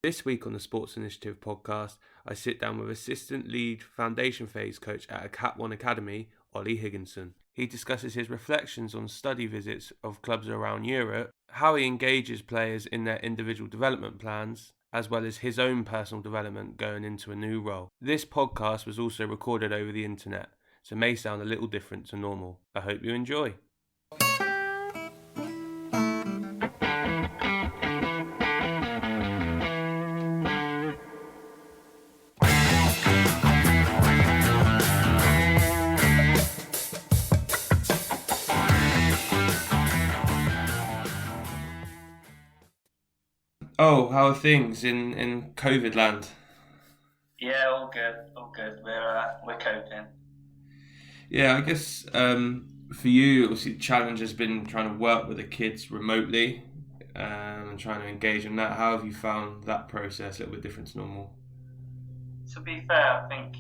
This week on the Sports Initiative podcast, I sit down with assistant lead foundation phase coach at a Cat 1 academy, Oli Higginson. He discusses his reflections on study visits of clubs around Europe, how he engages players in their individual development plans, as well as his own personal development going into a new role. This podcast was also recorded over the internet, so may sound a little different to normal. I hope you enjoy. Oh, how are things in COVID land? Yeah, all good. We're coping. Yeah, I guess for you, obviously, the challenge has been trying to work with the kids remotely and trying to engage in that. How have you found that process a little bit different to normal? To be fair, I think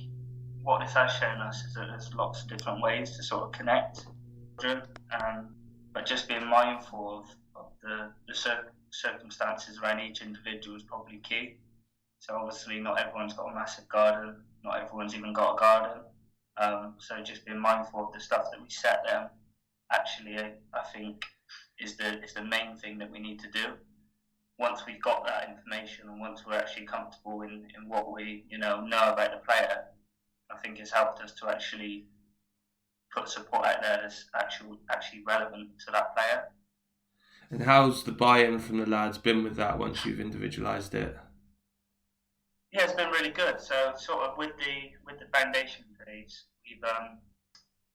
what this has shown us is that there's lots of different ways to sort of connect children, but just being mindful of the circumstances around each individual is probably key. So obviously, not everyone's got a massive garden. Not everyone's even got a garden. So just being mindful of the stuff that we set them, actually, I think is the main thing that we need to do. Once we've got that information and once we're actually comfortable in what we know about the player, I think it's helped us to actually put support out there that's actually relevant to that player. And how's the buy-in from the lads been with that once you've individualised it? Yeah, it's been really good. So sort of with the foundation phase, we've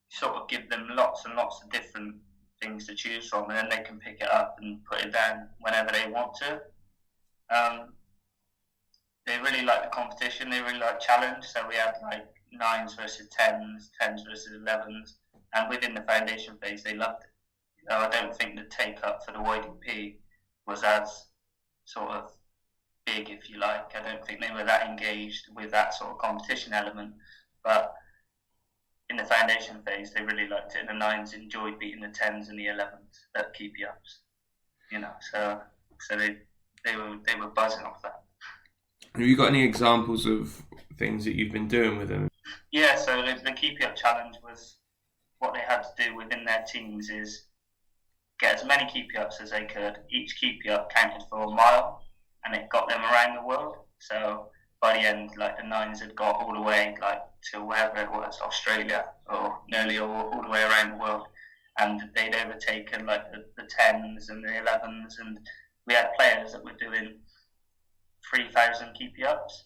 sort of give them lots and lots of different things to choose from, and then they can pick it up and put it down whenever they want to. They really like the competition. They really like challenge. So we had like 9s versus 10s, 10s versus 11s, and within the foundation phase, they loved it. I don't think the take up for the YDP was as sort of big, if you like. I don't think they were that engaged with that sort of competition element, but in the foundation phase, they really liked it, and the 9s enjoyed beating the 10s and the 11s at keepy ups. So they were buzzing off that. Have you got any examples of things that you've been doing with them? Yeah, so the keepy up challenge was what they had to do within their teams is get as many keepy ups as they could. Each keepy up counted for a mile, and it got them around the world. So by the end, like the 9s had got all the way like to wherever it was, Australia, or nearly all the way around the world, and they'd overtaken like the 10s and the 11s, and we had players that were doing 3,000 keepy ups.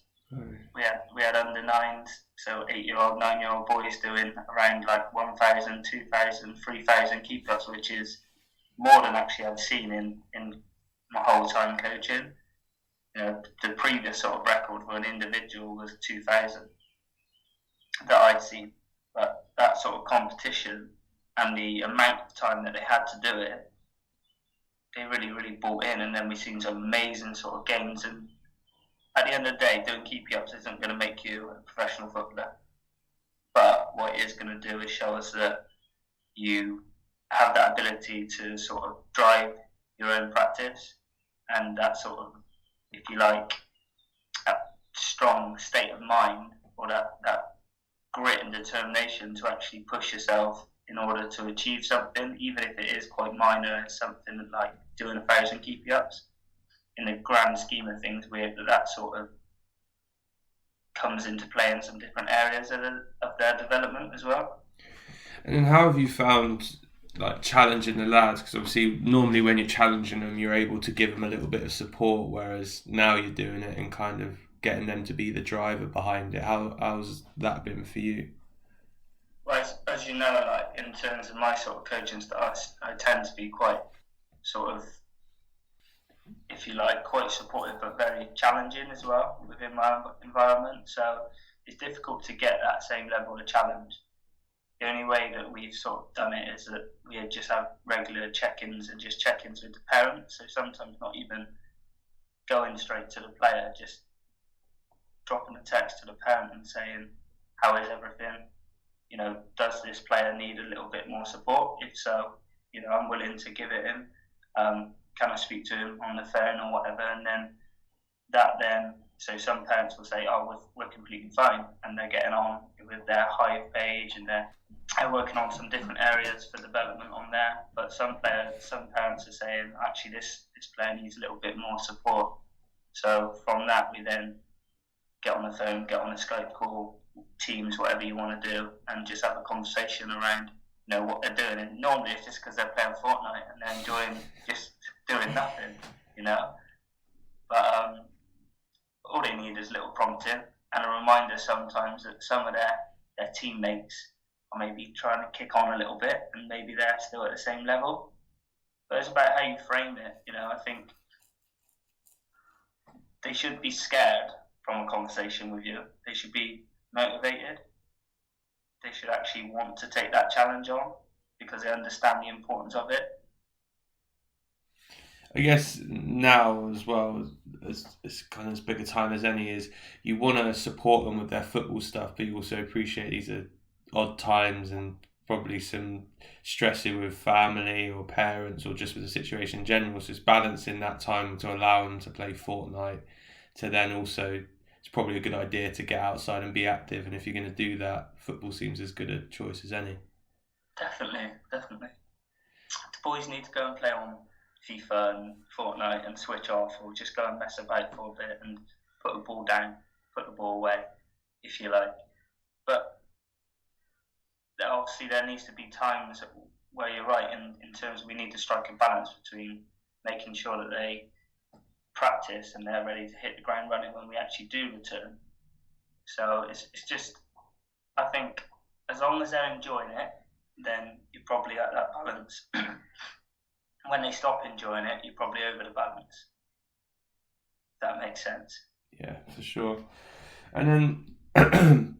We had under 9s, so 8-year-old, 9-year-old boys doing around like 1,000, 2,000, 3,000 keepy ups, which is more than actually I've seen in my whole time coaching. The previous sort of record for an individual was 2,000 that I'd seen. But that sort of competition and the amount of time that they had to do it, they really, really bought in. And then we've seen some amazing sort of gains. And at the end of the day, doing keepy-ups isn't going to make you a professional footballer. But what it is going to do is show us that you have that ability to sort of drive your own practice, and that sort of, if you like, that strong state of mind, or that grit and determination to actually push yourself in order to achieve something, even if it is quite minor, something like doing 1,000 keepy ups. In the grand scheme of things, that sort of comes into play in some different areas of their development as well. And then how have you found like challenging the lads? Because obviously normally when you're challenging them, you're able to give them a little bit of support, whereas now you're doing it and kind of getting them to be the driver behind it. How's that been for you? Well, as you know, like in terms of my sort of coaching style, I tend to be quite sort of, if you like, quite supportive but very challenging as well within my environment. So it's difficult to get that same level of challenge. The only way that we've sort of done it is that we just have regular check-ins and just check-ins with the parents. So sometimes not even going straight to the player, just dropping a text to the parent and saying, how is everything? Does this player need a little bit more support? If so, I'm willing to give it him. Can I speak to him on the phone or whatever? And then that then, so some parents will say, oh, we're completely fine, and they're getting on with their Hive page, and they're working on some different areas for development on there. But some parents are saying, actually, this player needs a little bit more support. So from that, we then get on the phone, get on a Skype call, Teams, whatever you want to do, and just have a conversation around, what they're doing. And normally it's just because they're playing Fortnite and they're enjoying just doing nothing, But all they need is a little prompting and a reminder sometimes that some of their teammates are maybe trying to kick on a little bit and maybe they're still at the same level. But it's about how you frame it. I think they should be scared from a conversation with you. They should be motivated. They should actually want to take that challenge on because they understand the importance of it. I guess now as well, as kind of as big a time as any, is you want to support them with their football stuff, but you also appreciate these are odd times and probably some stressing with family or parents or just with the situation in general. So it's balancing that time to allow them to play Fortnite, to then also, it's probably a good idea to get outside and be active. And if you're going to do that, football seems as good a choice as any. Definitely. The boys need to go and play on FIFA and Fortnite and switch off, or just go and mess about for a bit and put the ball down, put the ball away, if you like. But obviously there needs to be times where you're right in terms of we need to strike a balance between making sure that they practice and they're ready to hit the ground running when we actually do return. So it's just, I think as long as they're enjoying it, then you're probably at that balance. When they stop enjoying it, you're probably over the balance. That makes sense. Yeah, for sure. And then,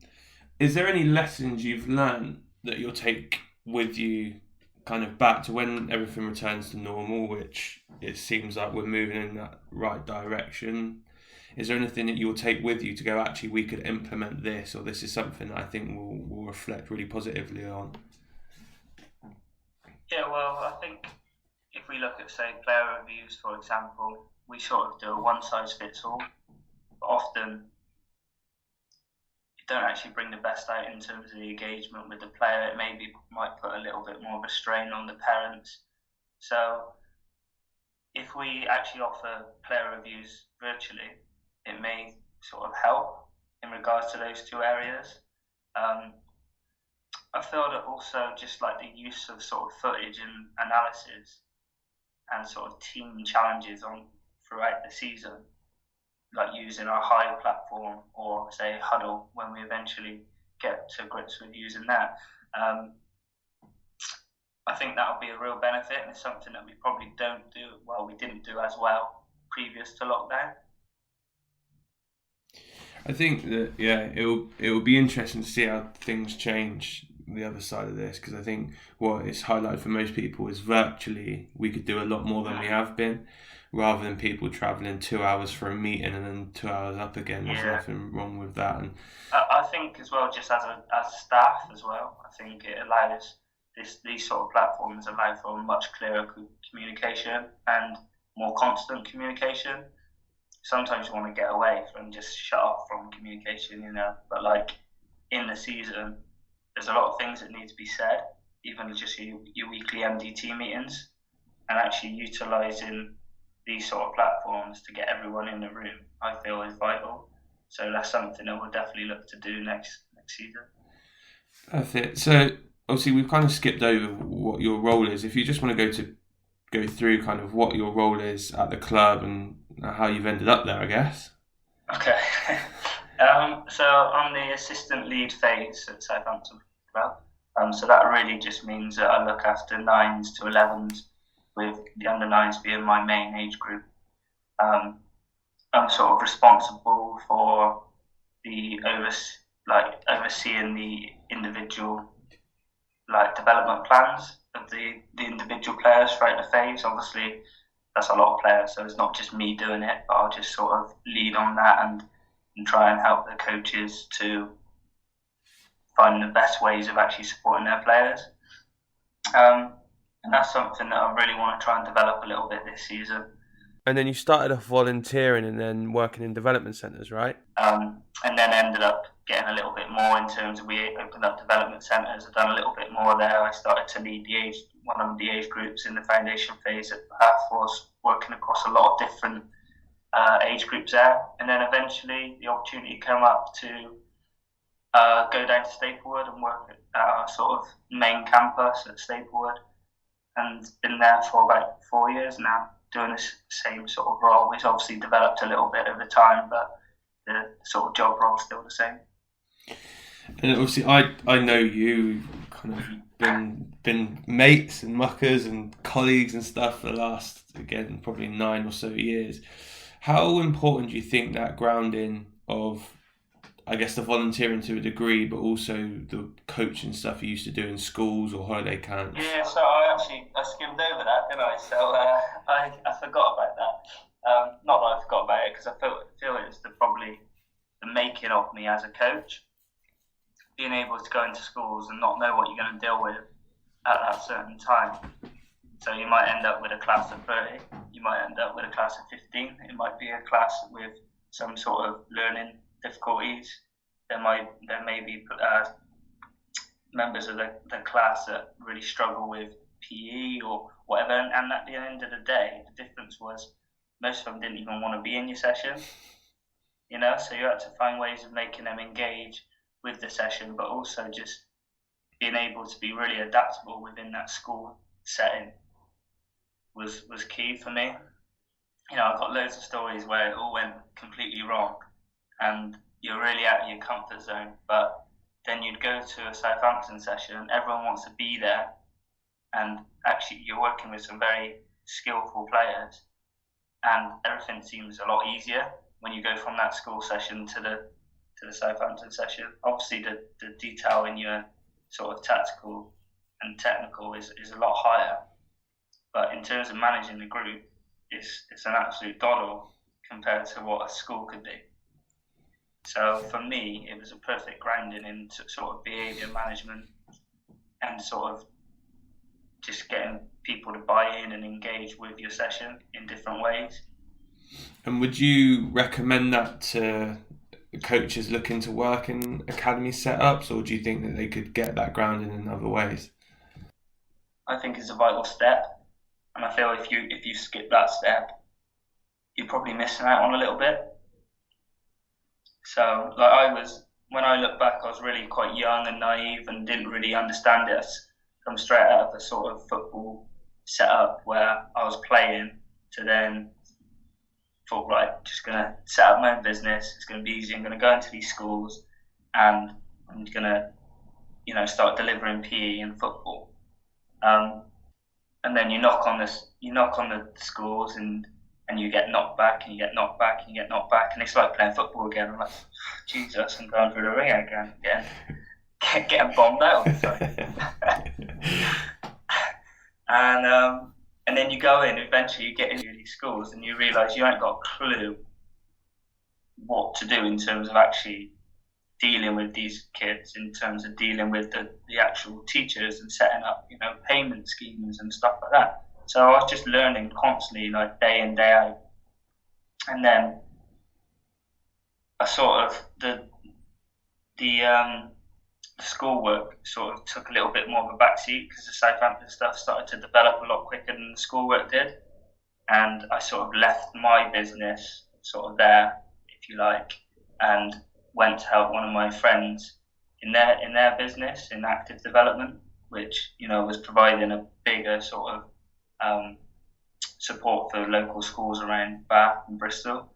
is there any lessons you've learned that you'll take with you kind of back to when everything returns to normal, which it seems like we're moving in that right direction? Is there anything that you'll take with you to go, actually, we could implement this, or this is something that I think will reflect really positively on? Yeah, well, I think if we look at, say, player reviews, for example, we sort of do a one-size-fits-all. But often, you don't actually bring the best out in terms of the engagement with the player. It might put a little bit more of a strain on the parents. So, if we actually offer player reviews virtually, it may sort of help in regards to those two areas. I feel that also just like the use of sort of footage and analysis and sort of team challenges throughout the season, like using our Hive platform or say Huddle when we eventually get to grips with using that. I think that'll be a real benefit, and it's something that we probably we didn't do as well previous to lockdown. I think that it will be interesting to see how things change the other side of this, because I think what is highlighted for most people is virtually we could do a lot more than we have been, rather than people travelling 2 hours for a meeting and then 2 hours up again. There's nothing wrong with that. And I think as well, just as staff as well, I think it allows these sort of platforms allow for much clearer communication and more constant communication. Sometimes you want to get away from just shut off from communication, but like in the season, there's a lot of things that need to be said, even just your weekly MDT meetings, and actually utilising these sort of platforms to get everyone in the room, I feel is vital. So that's something that we'll definitely look to do next season. Perfect. So obviously we've kind of skipped over what your role is. If you just want to go through kind of what your role is at the club and how you've ended up there, I guess. Okay. So I'm the assistant lead phase at Southampton Club. So that really just means that I look after 9s to 11s, with the under 9s being my main age group. I'm sort of responsible for the overseeing the individual development plans of the individual players throughout the phase. Obviously, that's a lot of players, so it's not just me doing it, but I'll just sort of lead on that and try and help the coaches to find the best ways of actually supporting their players. And that's something that I really want to try and develop a little bit this season. And then you started off volunteering and then working in development centres, right? And then ended up getting a little bit more in terms of, we opened up development centres. I've done a little bit more there. I started to lead one of the age groups in the foundation phase at Bath, was working across a lot of different age groups there. And then eventually the opportunity came up to go down to Staplewood and work at our sort of main campus at Staplewood, and been there for about 4 years now, doing the same sort of role, which obviously developed a little bit over time, but the sort of job role is still the same. And obviously, I know you kind of been mates and muckers and colleagues and stuff for the last, again, probably 9 or so years. How important do you think that grounding of, I guess, the volunteering to a degree, but also the coaching stuff you used to do in schools or holiday camps? Yeah, so I skimmed over that, didn't I? So I forgot about that. Not that I forgot about it, because I feel it's probably the making of me as a coach. Being able to go into schools and not know what you're going to deal with at that certain time. So you might end up with a class of 30, you might end up with a class of 15, it might be a class with some sort of learning difficulties. There may be members of the class that really struggle with PE or whatever, and at the end of the day, the difference was most of them didn't even want to be in your session, so you had to find ways of making them engage with the session, but also just being able to be really adaptable within that school setting was key for me. I've got loads of stories where it all went completely wrong and you're really out of your comfort zone, but then you'd go to a Southampton session, everyone wants to be there, and actually you're working with some very skillful players, and everything seems a lot easier when you go from that school session to the Southampton session. Obviously the detail in your sort of tactical and technical is a lot higher, but in terms of managing the group, it's an absolute doddle compared to what a school could be. So for me, it was a perfect grounding in sort of behaviour management and sort of just getting people to buy in and engage with your session in different ways. And would you recommend that to coaches looking to work in academy setups, or do you think that they could get that grounding in other ways? I think it's a vital step, and I feel if you skip that step, you're probably missing out on a little bit. So, when I look back, I was really quite young and naive and didn't really understand it. From straight out of a sort of football setup where I was playing to then thought, right, just going to set up my own business. It's going to be easy. I'm going to go into these schools and I'm going to, start delivering PE and football. And then you knock on the schools and you get knocked back and you get knocked back and you get knocked back, and it's like playing football again. I'm like, Jesus, I'm going through the ring again, getting bombed out. And then you go in, eventually you get into these schools and you realise you ain't got a clue what to do in terms of actually dealing with these kids, in terms of dealing with the actual teachers and setting up, payment schemes and stuff like that. So I was just learning constantly, like day in, day out. And then I sort of, the schoolwork sort of took a little bit more of a backseat because the Southampton stuff started to develop a lot quicker than the schoolwork did. And I sort of left my business sort of there, if you like, and went to help one of my friends in their business in active development, which, was providing a bigger sort of support for local schools around Bath and Bristol.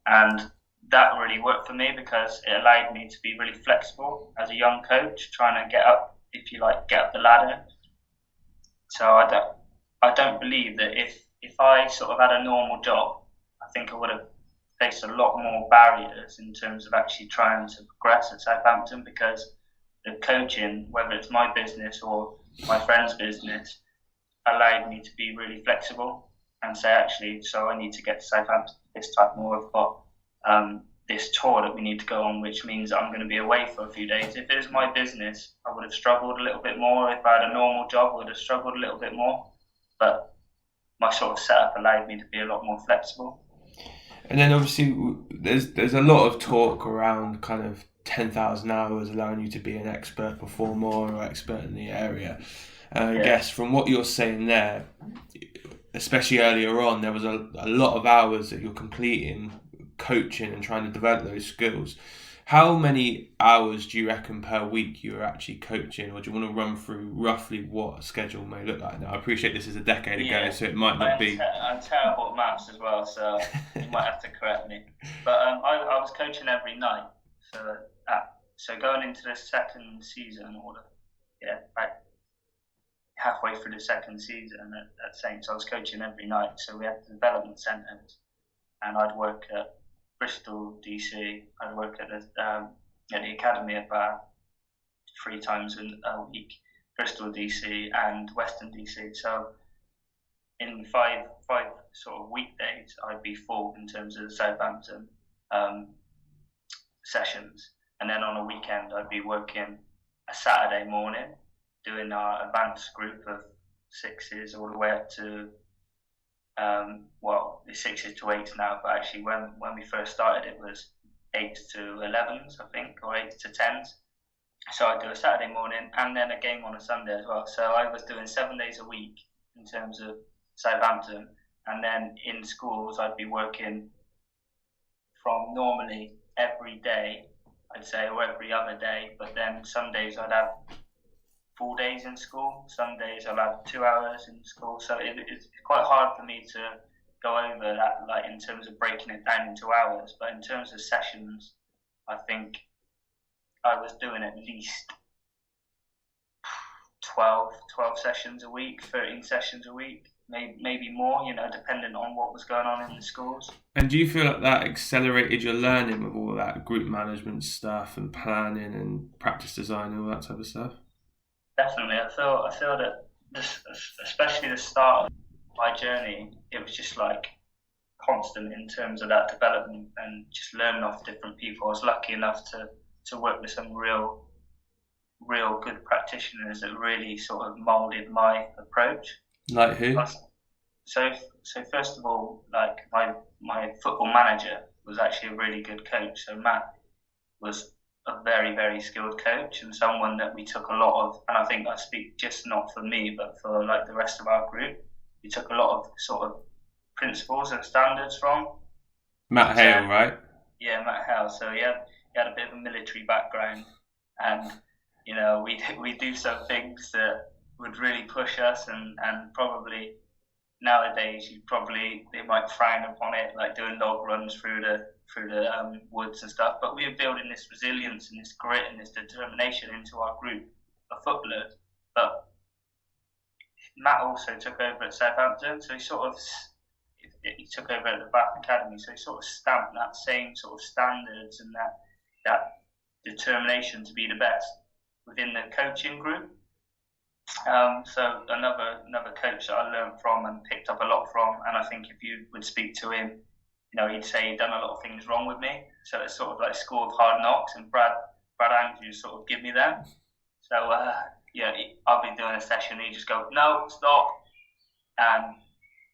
And that really worked for me because it allowed me to be really flexible as a young coach, trying to get up the ladder. So I don't believe that if I sort of had a normal job, I think I would have faced a lot more barriers in terms of actually trying to progress at Southampton, because the coaching, whether it's my business or my friend's business, allowed me to be really flexible and say, actually, so I need to get to Southampton this time, or I've got this tour that we need to go on, which means I'm going to be away for a few days. If it was my business, I would have struggled a little bit more. If I had a normal job, I would have struggled a little bit more. But my sort of setup allowed me to be a lot more flexible. And then obviously there's a lot of talk around kind of 10,000 hours allowing you to be an expert performer or expert in the area. I guess from what you're saying there, especially earlier on, there was a lot of hours that you're completing, coaching and trying to develop those skills. How many hours do you reckon per week you're actually coaching, or do you want to run through roughly what a schedule may look like? Now, I appreciate this is a decade ago, so it might not be. I'm terrible at maths as well, so you might have to correct me. But I was coaching every night, so going into the second season, like halfway through the second season at Saints, I was coaching every night. So we had the development centres, and I'd work at Bristol DC. I'd work at the academy at Bath 3 times a week, Bristol DC and Western DC. So in five sort of weekdays, I'd be full in terms of the Southampton sessions, and then on a weekend, I'd be working a Saturday morning, doing our advanced group of 6s all the way up to the 6s to 8s now, but actually when we first started it was 8s to 11s, I think, or 8s to 10s. So I'd do a Saturday morning and then a game on a Sunday as well. So I was doing 7 days a week in terms of Southampton, and then in schools I'd be working from normally every day, I'd say, or every other day, but then some days I'd have full days in school. Some days I'll have 2 hours in school. So it's quite hard for me to go over that, like in terms of breaking it down into hours. But in terms of sessions, I think I was doing at least 12 sessions a week, 13 sessions a week, maybe more, depending on what was going on in the schools. And do you feel like that accelerated your learning with all that group management stuff and planning and practice design and all that type of stuff? Definitely, I feel that especially the start of my journey, it was just like constant in terms of that development and just learning off different people. I was lucky enough to work with some real good practitioners that really sort of moulded my approach. Like who? So first of all, like my football manager was actually a really good coach. So Matt was a very, very skilled coach and someone that we took a lot of, and I think I speak just not for me, but for like the rest of our group, we took a lot of sort of principles and standards from. Matt Hale, right? Yeah, Matt Hale. So he had a bit of a military background, and we do some things that would really push us, and probably nowadays they might frown upon it, like doing log runs through the woods and stuff. But we were building this resilience and this grit and this determination into our group of footballers. But Matt also took over at Southampton, so he took over at the Bath Academy, so he sort of stamped that same sort of standards and that determination to be the best within the coaching group. So another coach that I learned from and picked up a lot from, and I think if you would speak to him, he'd say he'd done a lot of things wrong with me. So it's sort of like School of Hard Knocks, and Brad Andrews sort of give me that. So I'll be doing a session, he'd just go, no, stop, and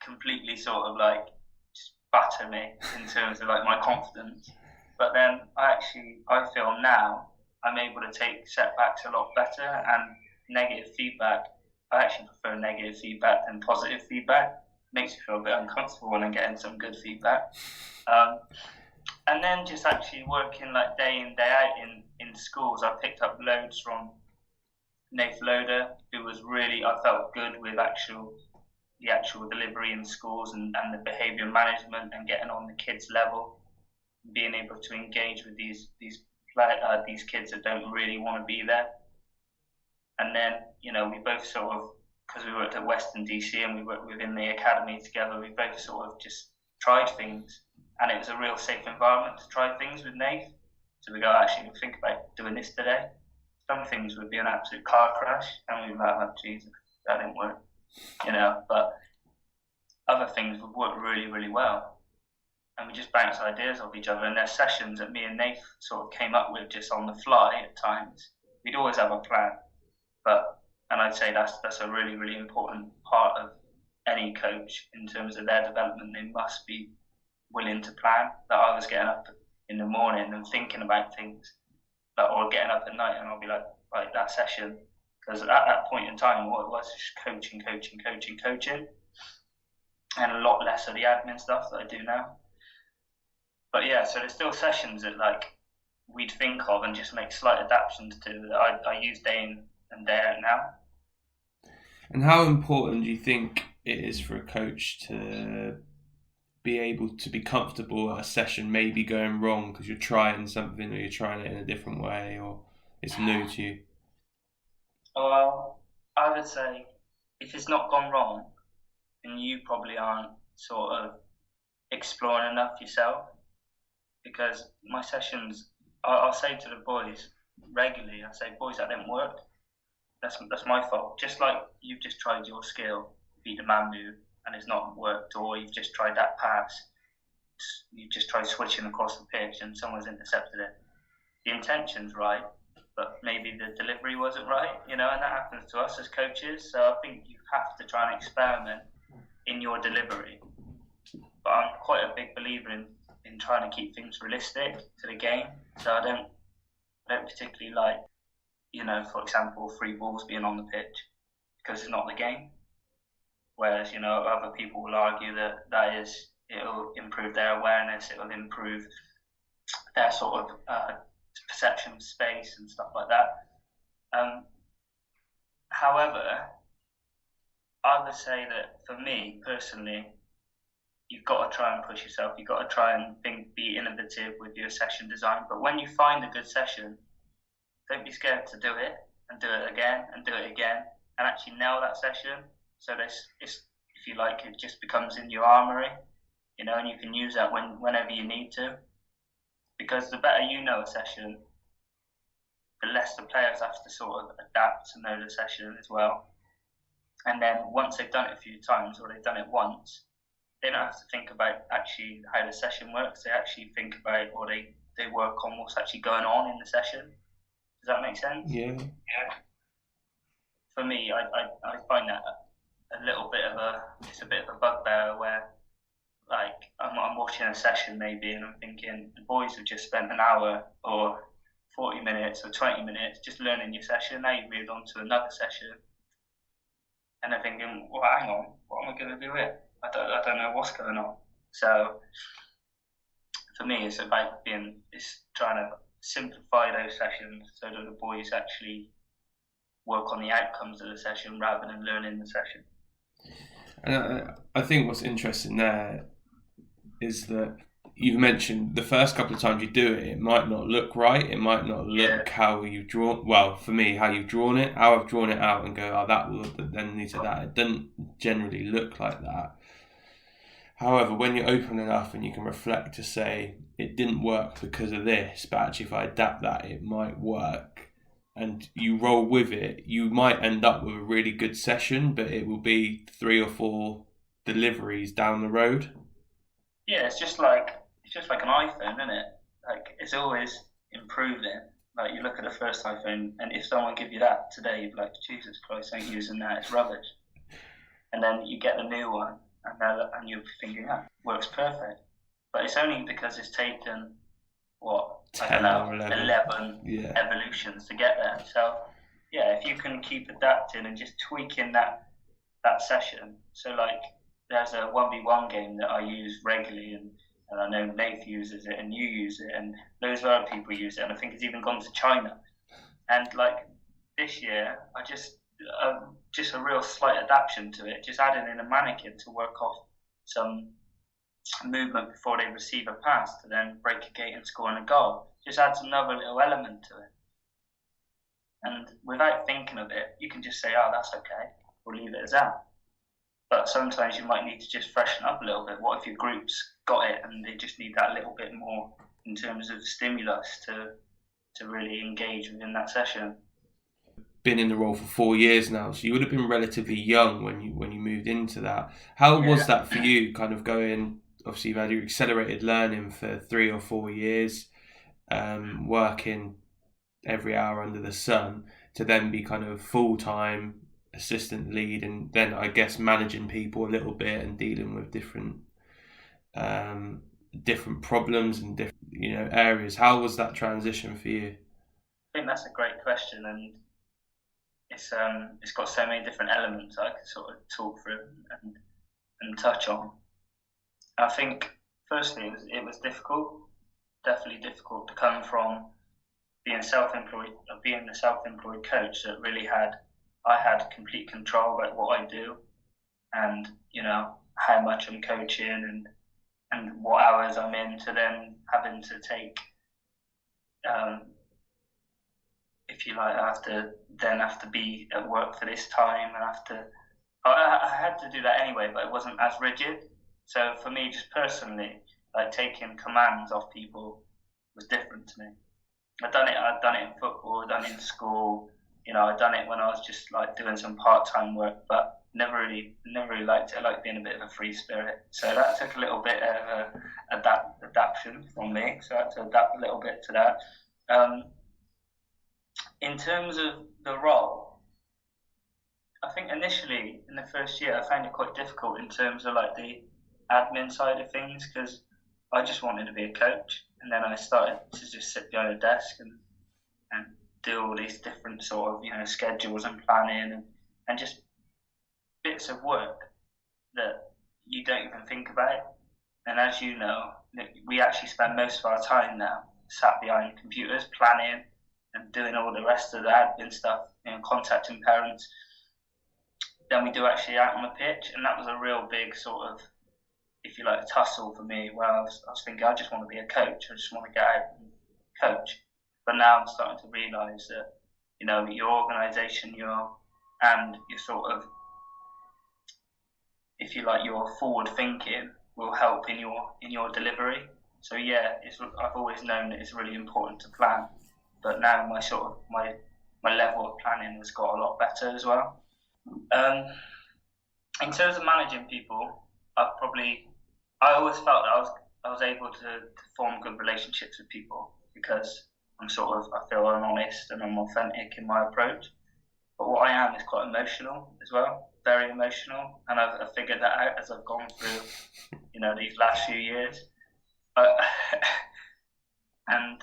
completely sort of like just batter me in terms of like my confidence. But then I feel now I'm able to take setbacks a lot better, and negative feedback, I actually prefer negative feedback than positive feedback. Makes you feel a bit uncomfortable when I'm getting some good feedback. And then just actually working like day in, day out in schools, I picked up loads from Nath Loader, who was really, I felt good with the actual delivery in schools and the behaviour management and getting on the kids' level, being able to engage with these kids that don't really want to be there. And then, we both sort of, because we worked at Western DC and we worked within the academy together, we both sort of just tried things, and it was a real safe environment to try things with Nath. So we go, actually, we'll think about doing this today. Some things would be an absolute car crash, and we'd be like, oh, Jesus, that didn't work, but other things would work really, really well. And we just bounce ideas off each other, and there's sessions that me and Nath sort of came up with just on the fly at times. We'd always have a plan, and I'd say that's a really, really important part of any coach in terms of their development, they must be willing to plan. That I was getting up in the morning and thinking about things, or getting up at night, and I'll be like, right, that session. Because at that point in time, what it was just coaching, and a lot less of the admin stuff that I do now. But yeah, so there's still sessions that like we'd think of and just make slight adaptations to that I use day in and day out now. And how important do you think it is for a coach to be able to be comfortable at a session maybe going wrong because you're trying something or you're trying it in a different way or it's new to you? Well, I would say if it's not gone wrong, then you probably aren't sort of exploring enough yourself. Because my sessions, I'll say to the boys regularly, I say, boys, that didn't work. That's my fault. Just like you've just tried your skill, beat the man move, and it's not worked, or you've just tried that pass, you've just tried switching across the pitch and someone's intercepted it. The intention's right, but maybe the delivery wasn't right, and that happens to us as coaches. So I think you have to try and experiment in your delivery. But I'm quite a big believer in trying to keep things realistic to the game. So I don't particularly like, for example, free balls being on the pitch because it's not the game. Whereas, other people will argue that it'll improve their awareness, it'll improve their sort of perception of space and stuff like that. However, I would say that for me personally, you've got to try and push yourself. You've got to try and be innovative with your session design. But when you find a good session, don't be scared to do it and do it again and do it again and actually nail that session. So if you like, it just becomes in your armory, and you can use that whenever you need to. Because the better you know a session, the less the players have to sort of adapt to know the session as well. And then once they've done it a few times or they've done it once, they don't have to think about actually how the session works. They actually think about, or they work on what's actually going on in the session. Does that make sense? Yeah. For me, I find that a little bit of a bugbear where, like, I'm watching a session maybe and I'm thinking the boys have just spent an hour or 40 minutes or 20 minutes just learning your session. Now you've moved on to another session, and they're thinking, well, hang on, what am I going to do here? I don't know what's going on. So for me, it's about trying to simplify those sessions so that the boys actually work on the outcomes of the session rather than learning the session. And I think what's interesting there is that you've mentioned the first couple of times you do it, it might not look right. It might not look how you've drawn. Well, for me, how you've drawn it, how I've drawn it out and go, oh, that will then lead to that. It doesn't generally look like that. However, when you're open enough and you can reflect to say it didn't work because of this, but actually if I adapt that, it might work, and you roll with it, you might end up with a really good session, but it will be 3 or 4 deliveries down the road. Yeah, it's just like an iPhone, isn't it? Like, it's always improving. Like, you look at the first iPhone, and if someone give you that today, you'd be like, Jesus Christ, I ain't using that, it's rubbish. And then you get the new one, and you're thinking, that works perfect. But it's only because it's taken, 10 or 11 evolutions to get there. So, yeah, if you can keep adapting and just tweaking that session. So, like, there's a 1v1 game that I use regularly, and I know Nath uses it, and you use it, and loads of other people use it, and I think it's even gone to China. And, like, this year, I just a real slight adaptation to it, just adding in a mannequin to work off some movement before they receive a pass to then break a gate and score a goal. Just adds another little element to it. And without thinking of it, you can just say, oh, that's okay, we'll leave it as that. But sometimes you might need to just freshen up a little bit. What if your group's got it and they just need that little bit more in terms of stimulus to really engage within that session? Been in the role for 4 years now, so you would have been relatively young when you moved into that. How was that for you, kind of going, obviously you've had your accelerated learning for 3 or 4 years, working every hour under the sun, to then be kind of full-time assistant lead, and then I guess managing people a little bit and dealing with different problems and different areas. How was that transition for you? I think that's a great question, and it's got so many different elements I could sort of talk through and touch on. I think firstly it was difficult, definitely difficult to come from being the self-employed coach that really I had complete control about what I do, and how much I'm coaching and what hours I'm in, to then having to take, if you like, I have to be at work for this time, and I had to do that anyway, but it wasn't as rigid. So for me, just personally, like taking commands off people was different to me. I'd done it in football, I'd done it in school, I'd done it when I was just like doing some part-time work, but never really liked it. I like being a bit of a free spirit. So that took a little bit of adaptation from me. So I had to adapt a little bit to that. In terms of the role, I think initially in the first year I found it quite difficult in terms of like the admin side of things, because I just wanted to be a coach, and then I started to just sit behind a desk and do all these different sort of schedules and planning and just bits of work that you don't even think about. And as you know, we actually spend most of our time now sat behind computers planning and doing all the rest of the admin stuff, contacting parents, than we do actually out on the pitch. And that was a real big sort of, if you like, tussle for me, where I was thinking, I just want to be a coach, I just want to get out and coach. But now I'm starting to realise that, your organisation, your sort of, if you like, your forward thinking will help in your delivery. So yeah, I've always known that it's really important to plan, but now my level of planning has got a lot better as well. In terms of managing people, I always felt that I was able to form good relationships with people, because I feel I'm honest and I'm authentic in my approach. But what I am is quite emotional as well, very emotional, and I've figured that out as I've gone through, these last few years. And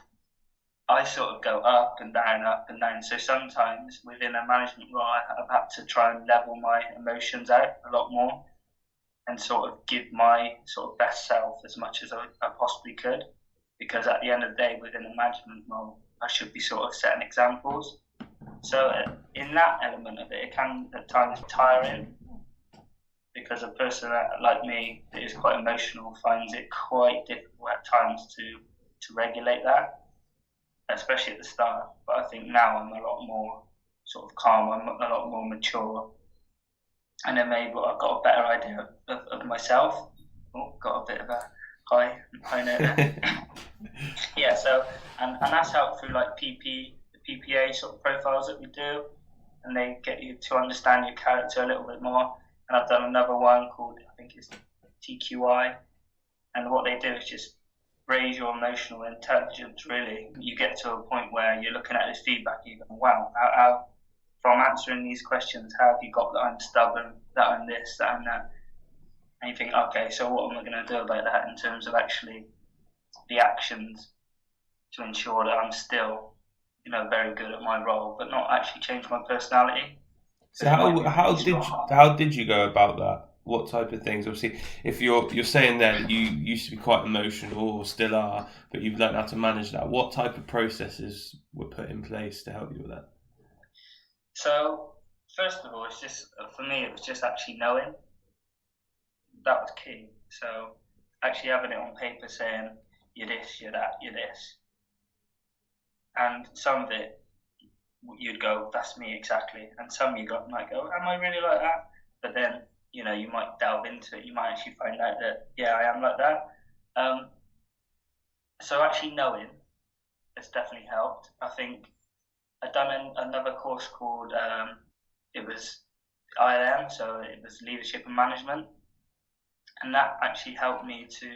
I sort of go up and down, up and down. So sometimes within a management role, I've had to try and level my emotions out a lot more and sort of give my sort of best self as much as I possibly could. Because at the end of the day, within a management role, I should be sort of setting examples. So in that element of it can at times be tiring, because a person like me that is quite emotional finds it quite difficult at times to regulate that, especially at the start. But I think now I'm a lot more sort of calm, I'm a lot more mature, and then maybe I've got a better idea of myself. Oh, got a bit of a high note there. Yeah, so and that's helped through like the PPA sort of profiles that we do, and they get you to understand your character a little bit more. And I've done another one called, I think it's TQI, and what they do is just raise your emotional intelligence. Really, you get to a point where you're looking at this feedback, you go, wow, how from answering these questions, how have you got that I'm stubborn, that I'm this, that I'm that? And you think, okay, so what am I going to do about that in terms of actually the actions to ensure that I'm still, very good at my role, but not actually change my personality. So how did you go about that? What type of things? Obviously, if you're saying there that you used to be quite emotional or still are, but you've learned how to manage that. What type of processes were put in place to help you with that? So first of all, it's just for me, it was just actually knowing. That was key. So actually having it on paper saying you're this, you're that, you're this, and some of it you'd go, that's me exactly, and some might go, am I really like that? But then you might delve into it, you might actually find out that yeah, I am like that. So actually knowing has definitely helped. I think I'd done another course called it was ILM, so it was leadership and management, and that actually helped me to.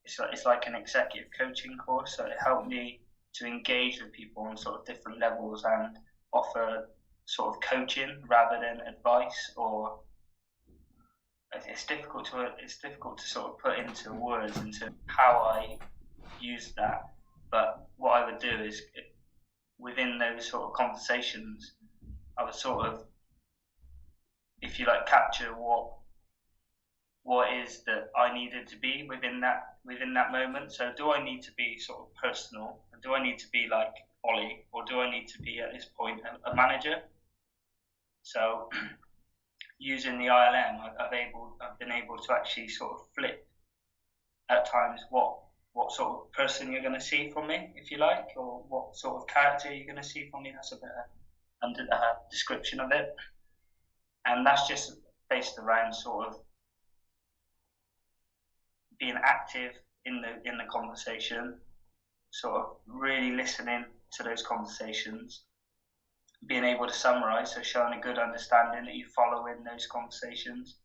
It's like an executive coaching course, so it helped me to engage with people on sort of different levels and offer sort of coaching rather than advice, or it's difficult to sort of put into words into how I use that. But what I would do is, within those sort of conversations, I would sort of, if you like, capture what is that I needed to be within that moment. So do I need to be sort of personal, and do I need to be like Oli, or do I need to be at this point a manager? So using the ILM, I've been able to actually sort of flip at times what sort of person you're going to see from me, if you like, or what sort of character you're going to see from me. That's a better under description of it, and that's just based around sort of being active in the conversation, sort of really listening to those conversations, being able to summarize, so showing a good understanding that you follow in those conversations,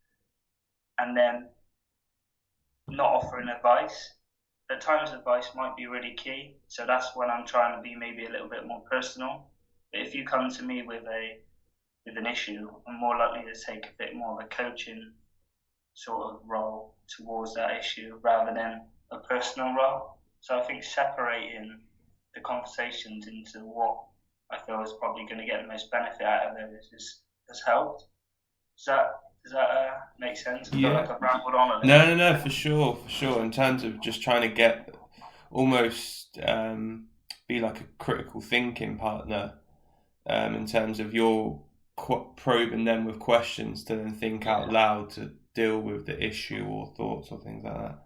and then not offering advice. At times advice might be really key, so that's when I'm trying to be maybe a little bit more personal. But if you come to me with an issue, I'm more likely to take a bit more of a coaching sort of role towards that issue rather than a personal role. So I think separating the conversations into what I feel is probably going to get the most benefit out of it has helped. Does that make sense? I feel like I've rambled on a little. No, for sure. In terms of just trying to get almost be like a critical thinking partner, in terms of you're probing them with questions to then think out loud to deal with the issue or thoughts or things like that.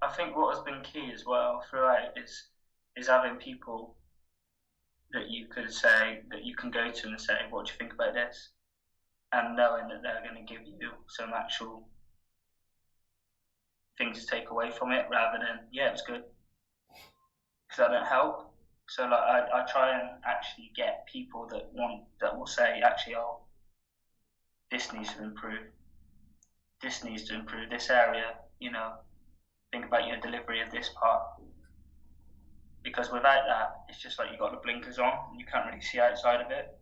I think what has been key as well throughout is having people that you could say, that you can go to and say, what do you think about this? And knowing that they're going to give you some actual things to take away from it, rather than, yeah, it was good. Because that don't help. So like I try and actually get people that will say, actually, oh, this needs to improve. This needs to improve this area, think about your delivery of this part. Because without that, it's just like you got the blinkers on and you can't really see outside of it.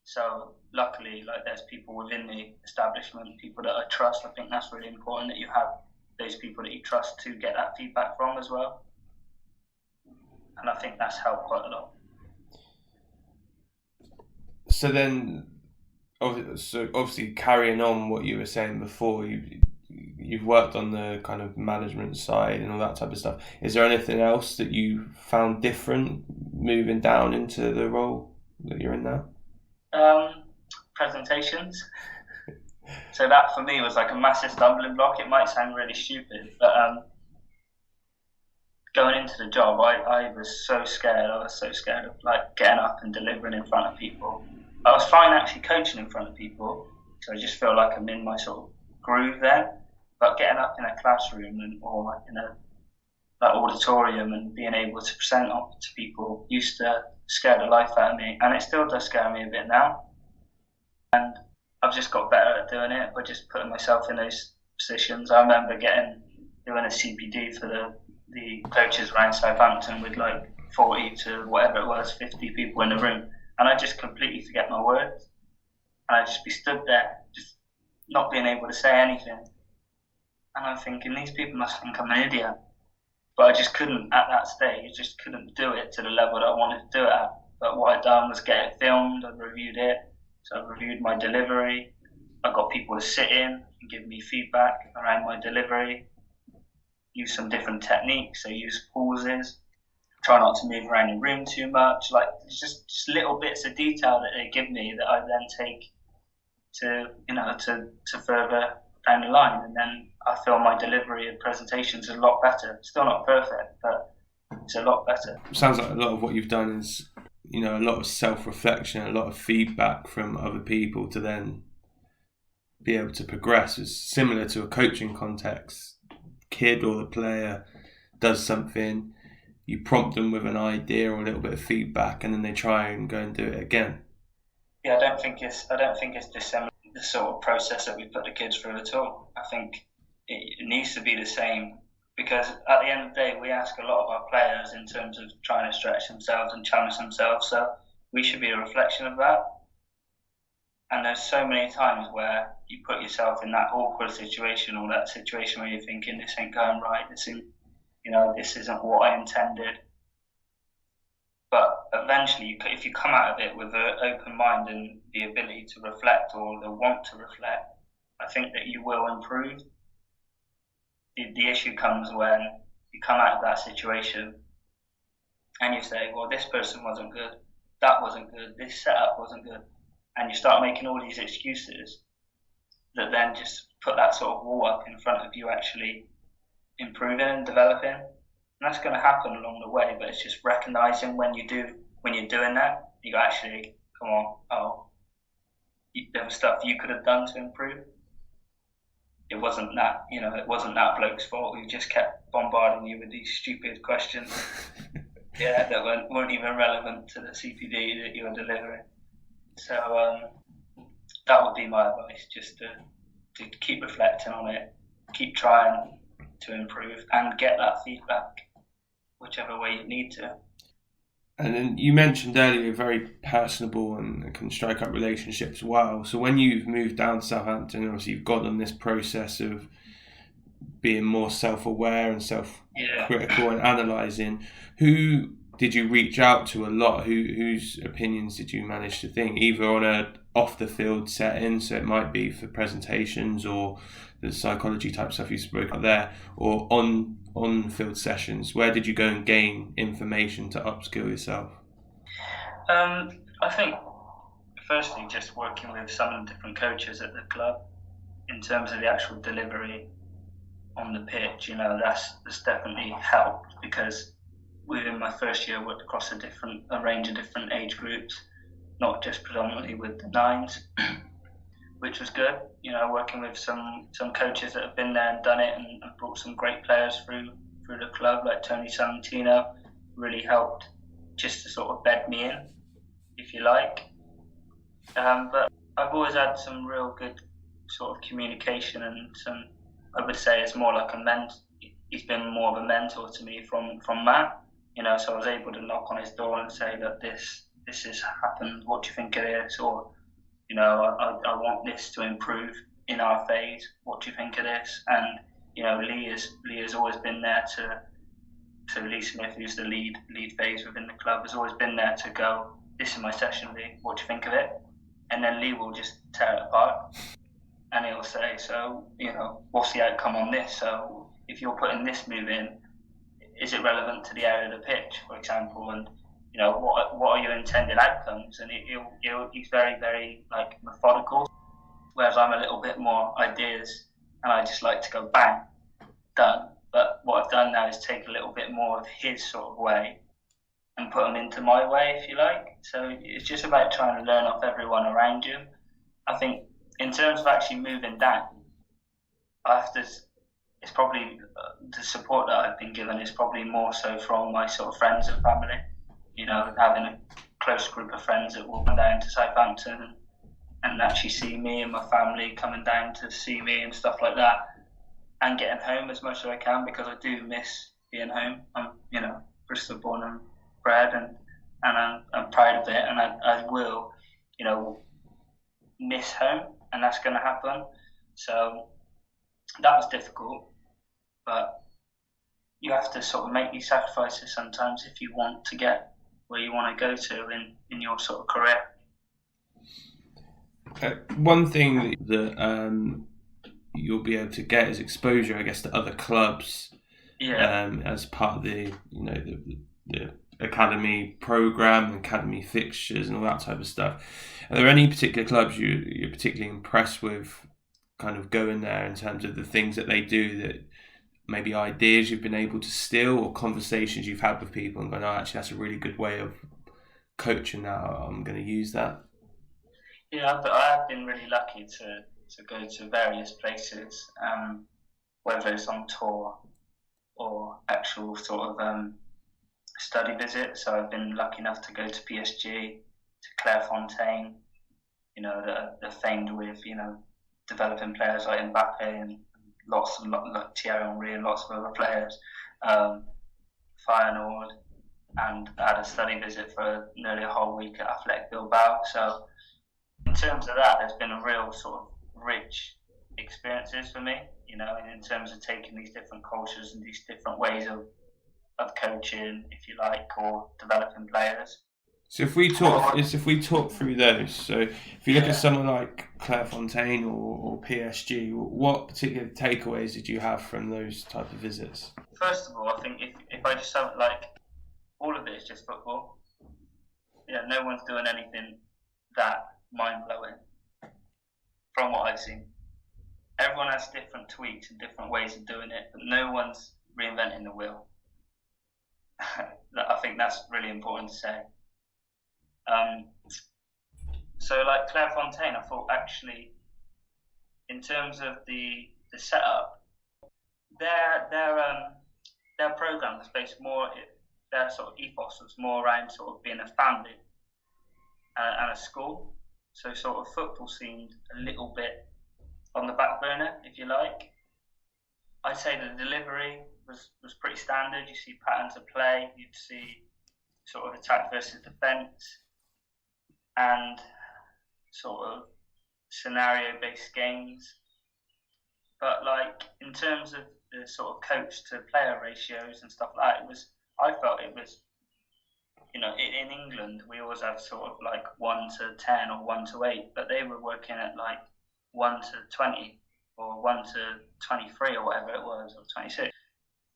So luckily, like, there's people within the establishment, people that I trust. I think that's really important, that you have those people that you trust to get that feedback from as well. And I think that's helped quite a lot. So then, obviously carrying on what you were saying before, you've worked on the kind of management side and all that type of stuff. Is there anything else that you found different moving down into the role that you're in now? Presentations. So that for me was like a massive stumbling block. It might sound really stupid, but going into the job, I was so scared. I was so scared of like getting up and delivering in front of people. I was fine actually coaching in front of people, so I just feel like I'm in my sort of groove there. But getting up in a classroom or in a auditorium and being able to present to people used to scare the life out of me, and it still does scare me a bit now. And I've just got better at doing it by just putting myself in those positions. I remember doing a CPD for the coaches around Southampton with like 40 to whatever it was, 50 people in the room, and I just completely forget my words, and I'd just be stood there, just not being able to say anything. And I'm thinking, these people must think I'm an idiot. But I just couldn't, at that stage, I just couldn't do it to the level that I wanted to do it at. But what I'd done was get it filmed, I'd reviewed it. So I reviewed my delivery. I got people to sit in and give me feedback around my delivery. Use some different techniques, so use pauses. Try not to move around the room too much. Like, just little bits of detail that they give me that I then take to further down the line, and then I feel my delivery and presentations are a lot better. Still not perfect, but it's a lot better. Sounds like a lot of what you've done is, a lot of self-reflection, a lot of feedback from other people to then be able to progress. It's similar to a coaching context. Kid or the player does something, you prompt them with an idea or a little bit of feedback, and then they try and go and do it again. Yeah, I don't think it's dissimilar, the sort of process that we put the kids through at all. I think it needs to be the same, because at the end of the day, we ask a lot of our players in terms of trying to stretch themselves and challenge themselves. So we should be a reflection of that. And there's so many times where you put yourself in that awkward situation, or that situation where you're thinking, this ain't going right, this isn't what I intended. But eventually, if you come out of it with an open mind and the ability to reflect, or the want to reflect, I think that you will improve. The issue comes when you come out of that situation and you say, well, this person wasn't good, that wasn't good, this setup wasn't good, and you start making all these excuses that then just put that sort of wall up in front of you actually improving and developing. And that's going to happen along the way, but it's just recognizing when you're doing that, you go, actually, come on, there was stuff you could have done to improve. It wasn't that bloke's fault who just kept bombarding you with these stupid questions that weren't even relevant to the CPD that you were delivering. So that would be my advice, just to keep reflecting on it, keep trying to improve, and get that feedback whichever way you need to. And then you mentioned earlier you're very personable and can strike up relationships well. So when you've moved down to Southampton, obviously you've gone on this process of being more self-aware and self-critical and analysing. Who did you reach out to a lot? Whose opinions did you manage to think, either on a off-the-field setting, so it might be for presentations or the psychology type stuff you spoke about there, or on-field sessions? Where did you go and gain information to upskill yourself? I think, firstly, just working with some of the different coaches at the club in terms of the actual delivery on the pitch, that's definitely helped, because within my first year I worked across a range of different age groups, not just predominantly with the nines, which was good. Working with some coaches that have been there and done it and brought some great players through the club, like Tony Salentino, really helped just to sort of bed me in, if you like. But I've always had some real good sort of communication, and I would say it's more like he's been more of a mentor to me from Matt. So I was able to knock on his door and say that this has happened, what do you think it is? Or, I want this to improve in our phase, what do you think of this? And, Lee has always been there to Lee Smith, who's the lead phase within the club, has always been there to go, this is my session, Lee, what do you think of it? And then Lee will just tear it apart, and he'll say, so, what's the outcome on this? So if you're putting this move in, is it relevant to the area of the pitch, for example? And what are your intended outcomes? And he's very, very methodical, whereas I'm a little bit more ideas, and I just like to go bang, done. But what I've done now is take a little bit more of his sort of way and put them into my way, if you like. So it's just about trying to learn off everyone around you. I think in terms of actually moving down, it's probably the support that I've been given is probably more so from my sort of friends and family. Having a close group of friends that will come down to Southampton and actually see me and my family coming down to see me and stuff like that, and getting home as much as I can, because I do miss being home. I'm, Bristol born and bred, and I'm proud of it, and I will, miss home, and that's going to happen. So that was difficult, but you have to sort of make these sacrifices sometimes if you want to get where you want to go to in your sort of career. One thing that you'll be able to get is exposure, I guess, to other clubs. As part of the academy program, academy fixtures, and all that type of stuff. Are there any particular clubs you're particularly impressed with, kind of going there in terms of the things that they do, that maybe ideas you've been able to steal, or conversations you've had with people and gone, oh, actually that's a really good way of coaching that, I'm going to use that? Yeah, but I have been really lucky to go to various places, whether it's on tour or actual sort of study visits. So I've been lucky enough to go to PSG, to Clairefontaine, they're famed with, developing players like Mbappe and like Thierry Henry and lots of other players. Feyenoord, and I had a study visit for nearly a whole week at Athletic Bilbao. So in terms of that, there's been a real sort of rich experiences for me, in terms of taking these different cultures and these different ways of coaching, if you like, or developing players. So if we talk through those, so if you look at someone like Clairefontaine or PSG, what particular takeaways did you have from those type of visits? First of all, I think if I just have all of it is just football. Yeah, no one's doing anything that mind blowing from what I've seen. Everyone has different tweaks and different ways of doing it, but no one's reinventing the wheel. I think that's really important to say. So like Clairefontaine, I thought actually, in terms of the setup, their program was based more, their sort of ethos was more around sort of being a family and a school. So sort of football seemed a little bit on the back burner, if you like. I'd say the delivery was pretty standard. You see patterns of play, you'd see sort of attack versus defence, and sort of scenario-based games. But like in terms of the sort of coach to player ratios and stuff like that, I felt it was, in England we always have sort of like 1 to 10 or 1 to 8, but they were working at like 1 to 20 or 1 to 23 or whatever it was, or 26.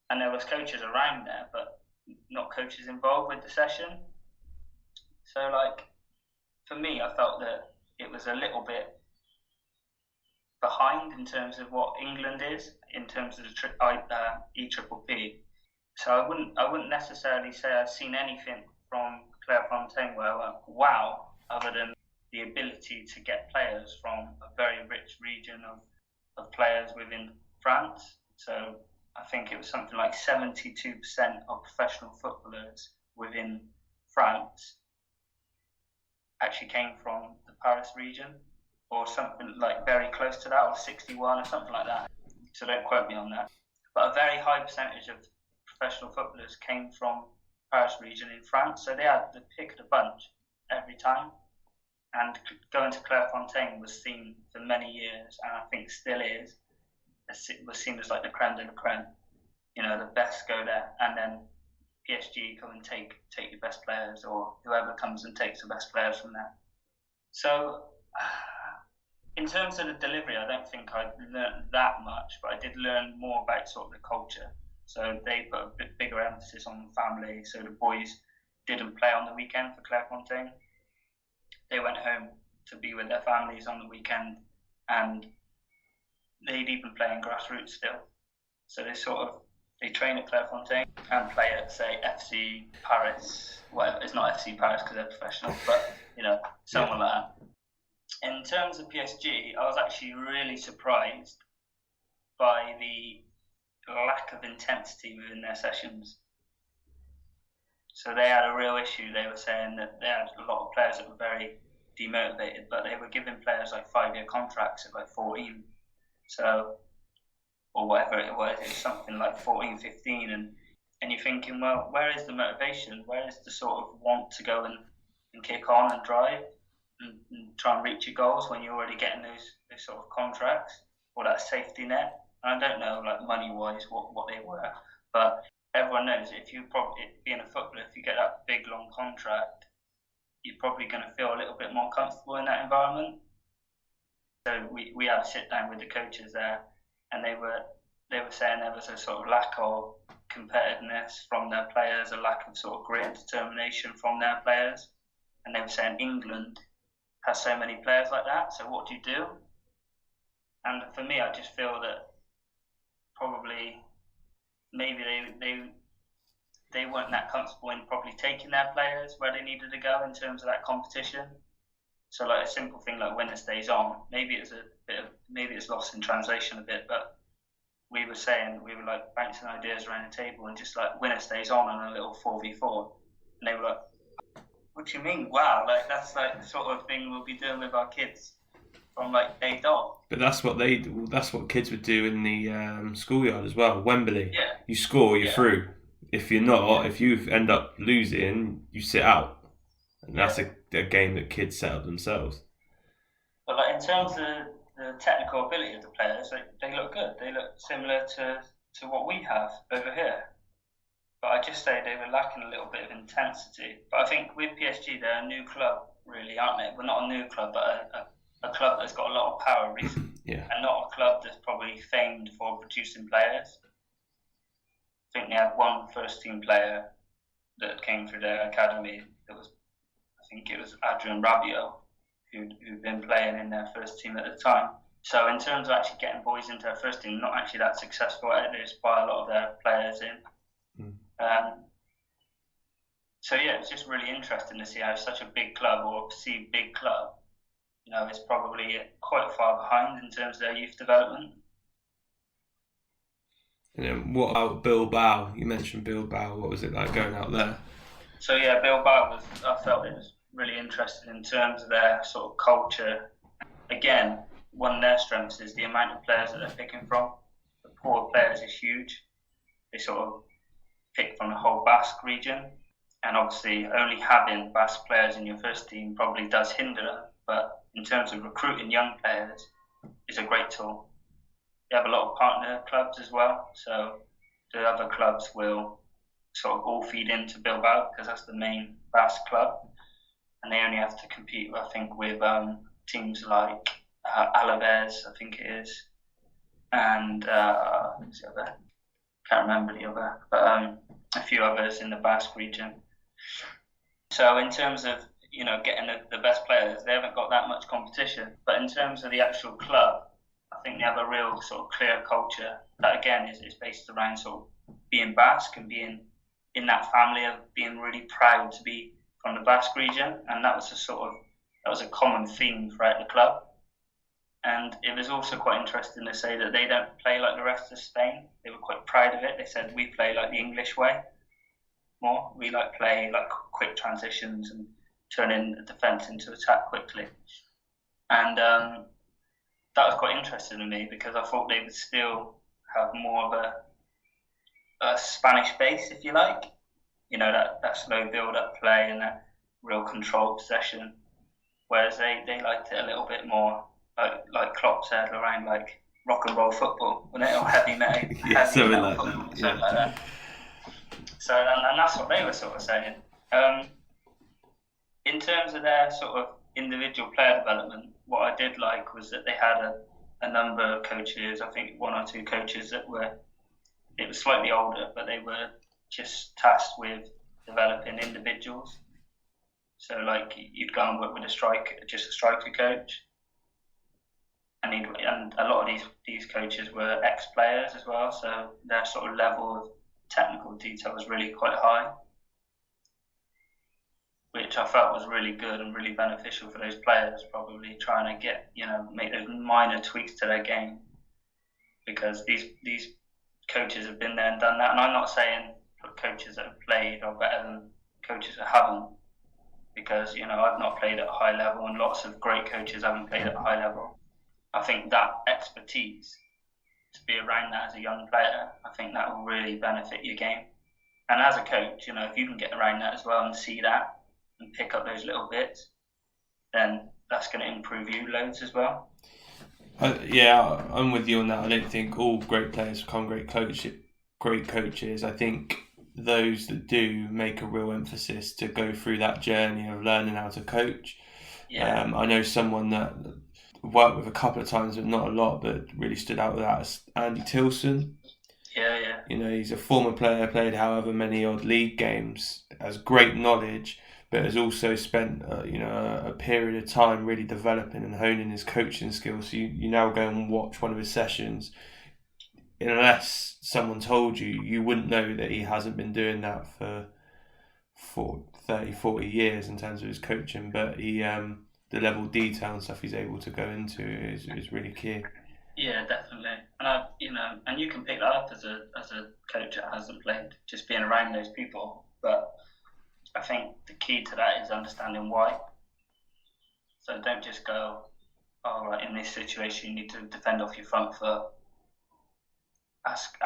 And there was coaches around there, but not coaches involved with the session. So like, for me, I felt that it was a little bit behind in terms of what England is, in terms of the EPPP. So I wouldn't necessarily say I've seen anything from Clairefontaine where I went, wow, other than the ability to get players from a very rich region of players within France. So I think it was something like 72% of professional footballers within France actually came from the Paris region, or something like very close to that, or 61 or something like that. So don't quote me on that. But a very high percentage of professional footballers came from Paris region in France. So they had the pick of the bunch every time. And going to Clairefontaine was seen for many years, and I think still is, was seen as like the creme de la creme. The best go there, and then PSG come and take your best players, or whoever comes and takes the best players from there. So, in terms of the delivery, I don't think I learned that much, but I did learn more about sort of the culture. So they put a bit bigger emphasis on family. So the boys didn't play on the weekend for Clairefontaine. They went home to be with their families on the weekend, and they'd even play in grassroots still. So they train at Clairefontaine and play at, say, FC Paris. Well, it's not FC Paris because they're professional, but someone like that. In terms of PSG, I was actually really surprised by the lack of intensity within their sessions. So they had a real issue. They were saying that they had a lot of players that were very demotivated, but they were giving players like 5-year contracts at like 14. So, or whatever it was something like 14, 15. And you're thinking, well, where is the motivation? Where is the sort of want to go and kick on and drive and try and reach your goals when you're already getting those sort of contracts or that safety net? And I don't know, like money-wise, what they were, but everyone knows if you being a footballer, if you get that big long contract, you're probably going to feel a little bit more comfortable in that environment. So we had a sit down with the coaches there, and they were saying there was a sort of lack of competitiveness from their players, a lack of sort of grit and determination from their players, and they were saying England has so many players like that. So what do you do? And for me, I just feel that probably maybe they weren't that comfortable in probably taking their players where they needed to go in terms of that competition. So like a simple thing like winner stays on, maybe it's lost in translation a bit, but we were like bouncing ideas around the table and just like winner stays on a little 4v4, and they were like, what do you mean? Wow, like that's like the sort of thing we'll be doing with our kids from like day dot. But that's what kids would do in the schoolyard as well. Wembley. Yeah. You score, you're through. if you're not, if you end up losing, you sit out, and that's a game that kids set up themselves. But like in terms of the technical ability of the players, they look good. They look similar to what we have over here. But I just say they were lacking a little bit of intensity. But I think with PSG, they're a new club, really, aren't they? Well, not a new club, but a club that's got a lot of power recently, and not a club that's probably famed for producing players. I think they had one first-team player that came through their academy. I think it was Adrian Rabiot, who'd been playing in their first team at the time. So in terms of actually getting boys into their first team, not actually that successful at it. They just buy a lot of their players in. So yeah, it's just really interesting to see how such a big club, or perceived big club, is probably quite far behind in terms of their youth development. And then what about Bilbao? You mentioned Bilbao. What was it like going out there? So yeah, Bilbao I felt it was really interesting in terms of their sort of culture. Again, one of their strengths is the amount of players that they're picking from. The pool of players is huge. They sort of pick from the whole Basque region. And obviously, only having Basque players in your first team probably does hinder them. But in terms of recruiting young players, it's a great tool. They have a lot of partner clubs as well. So the other clubs will sort of all feed into Bilbao because that's the main Basque club. And they only have to compete, I think, with teams like Alaves, I think it is. And who's the other? Can't remember the other. But a few others in the Basque region. So in terms of getting the best players, they haven't got that much competition. But in terms of the actual club, I think they have a real sort of clear culture that again is based around sort of being Basque and being in that family of being really proud to be from the Basque region, and that was a common theme throughout the club. And it was also quite interesting to say that they don't play like the rest of Spain. They were quite proud of it. They said we play like the English way. More. We play quick transitions and turning the defence into attack quickly. And that was quite interesting to me because I thought they would still have more of a Spanish base, if you like. That slow build-up play and that real controlled possession. Whereas they liked it a little bit more, like Klopp said, around like rock and roll football, wasn't it? Or heavy metal, something like football, that. Something like that. So, and that's what they were sort of saying. In terms of their sort of individual player development, what I did like was that they had a number of coaches, I think one or two coaches it was slightly older, but they were just tasked with developing individuals. So you'd go and work with a striker coach. And a lot of these coaches were ex-players as well, so their sort of level of technical detail was really quite high, which I felt was really good and really beneficial for those players, probably trying to make those minor tweaks to their game, because these coaches have been there and done that. And I'm not saying coaches that have played are better than coaches that haven't, because I've not played at a high level and lots of great coaches haven't played at a high level. I think that expertise, to be around that as a young player, I think that will really benefit your game. And as a coach, if you can get around that as well and see that and pick up those little bits, then that's going to improve you loads as well. Yeah, I'm with you on that. I don't think all great players become great coaches. I think those that do make a real emphasis to go through that journey of learning how to coach. Yeah. I know someone that worked with a couple of times, but not a lot, but really stood out with that is Andy Tilson. Yeah. He's a former player, played however many odd league games, has great knowledge, but has also spent a period of time really developing and honing his coaching skills. So you now go and watch one of his sessions, unless someone told you, you wouldn't know that he hasn't been doing that for 30, 40 years in terms of his coaching, but he the level of detail and stuff he's able to go into is really key. Yeah, definitely. And and you can pick that up as a coach that hasn't played, just being around those people. But I think the key to that is understanding why. So don't just go, oh, right, in this situation you need to defend off your front foot. Ask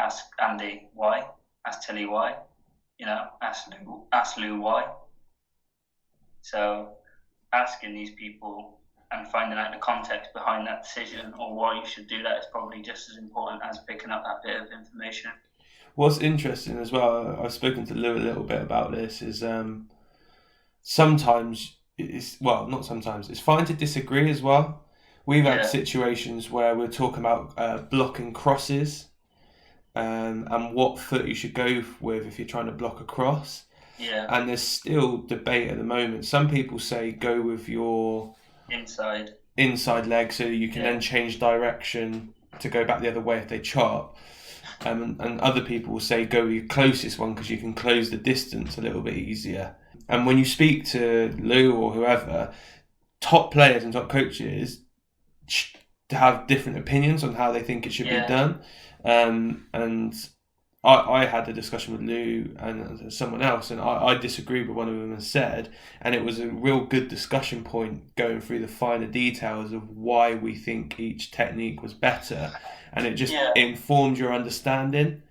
Andy why. Ask Tilly why. ask Lou why. So asking these people and finding out the context behind that decision or why you should do that is probably just as important as picking up that bit of information. What's interesting as well, I've spoken to Lou a little bit about this, is sometimes not sometimes, it's fine to disagree as well. We've had situations where we're talking about blocking crosses and what foot you should go with if you're trying to block a cross. Yeah. And there's still debate at the moment. Some people say go with your inside leg so you can then change direction to go back the other way if they chop. And other people will say go with your closest one because you can close the distance a little bit easier. And when you speak to Lou or whoever, top players and top coaches have different opinions on how they think it should be done. And I had a discussion with Lou and someone else, and I disagreed with one of them and said, and it was a real good discussion point going through the finer details of why we think each technique was better, and it just informed your understanding.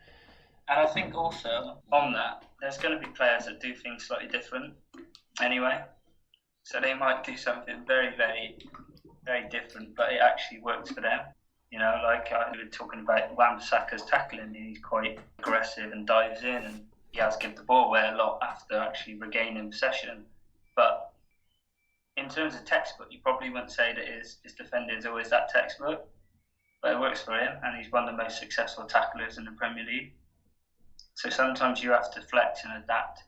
And I think also on that, there's going to be players that do things slightly different anyway. So they might do something very, very, very different, but it actually works for them. Like I was talking about Wan-Bissaka's tackling, he's quite aggressive and dives in, and he has given the ball away a lot after actually regaining possession. But in terms of textbook, you probably wouldn't say that his defending is always that textbook, but it works for him, and he's one of the most successful tacklers in the Premier League. So sometimes you have to flex and adapt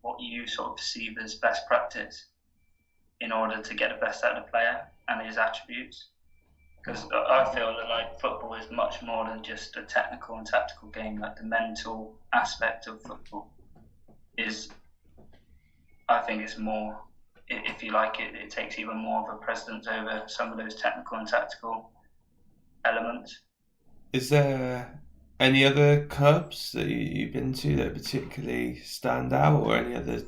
what you sort of perceive as best practice in order to get the best out of the player and his attributes. Because I feel that like football is much more than just a technical and tactical game. Like the mental aspect of football is, I think it's more, if you like it, it takes even more of a precedence over some of those technical and tactical elements. Is there any other clubs that you've been to that particularly stand out, or any other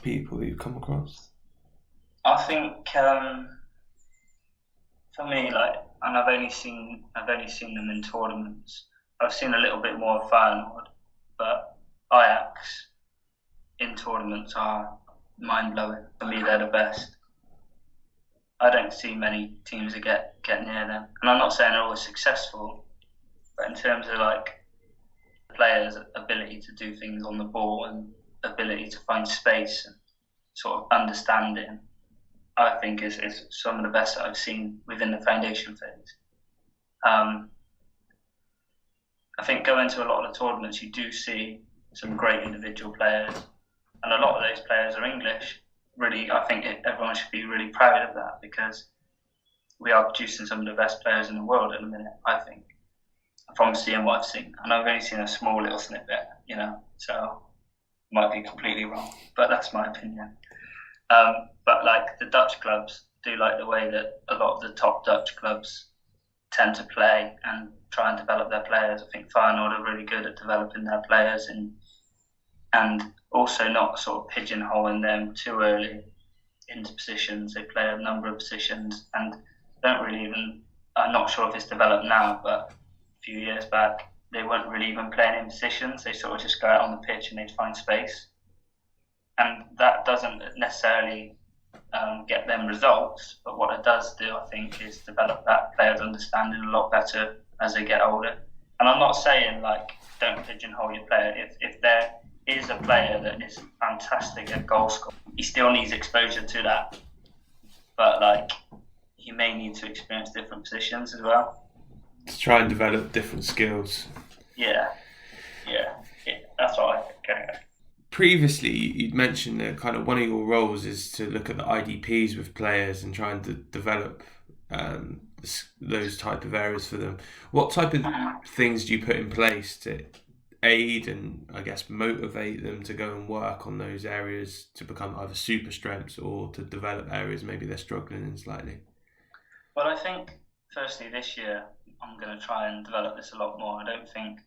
people you've come across? I think for me, and I've only seen them in tournaments. I've seen a little bit more of Feyenoord, but Ajax in tournaments are mind blowing. For me, they're the best. I don't see many teams that get near them, and I'm not saying they're always successful, but in terms of players' ability to do things on the ball and ability to find space and sort of understanding, I think is some of the best that I've seen within the foundation phase. I think going to a lot of the tournaments, you do see some great individual players, and a lot of those players are English. Really, I think everyone should be really proud of that, because we are producing some of the best players in the world at the minute, I think, from seeing what I've seen. And I've only seen a small little snippet, so might be completely wrong, but that's my opinion. But the Dutch clubs do like the way that a lot of the top Dutch clubs tend to play and try and develop their players. I think Feyenoord are really good at developing their players and also not sort of pigeonholing them too early into positions. They play a number of positions and don't really even, I'm not sure if it's developed now, but a few years back, they weren't really even playing in positions. They sort of just go out on the pitch and they'd find space. And that doesn't necessarily get them results, but what it does do, I think, is develop that player's understanding a lot better as they get older. And I'm not saying don't pigeonhole your player. If there is a player that is fantastic at goal scoring, he still needs exposure to that. But he may need to experience different positions as well. To try and develop different skills. Yeah, that's what I think. Previously, you'd mentioned that kind of one of your roles is to look at the IDPs with players and trying to develop those type of areas for them. What type of things do you put in place to aid and, I guess, motivate them to go and work on those areas to become either super strengths or to develop areas maybe they're struggling in slightly? Well, I think, firstly, this year, I'm going to try and develop this a lot more. I don't think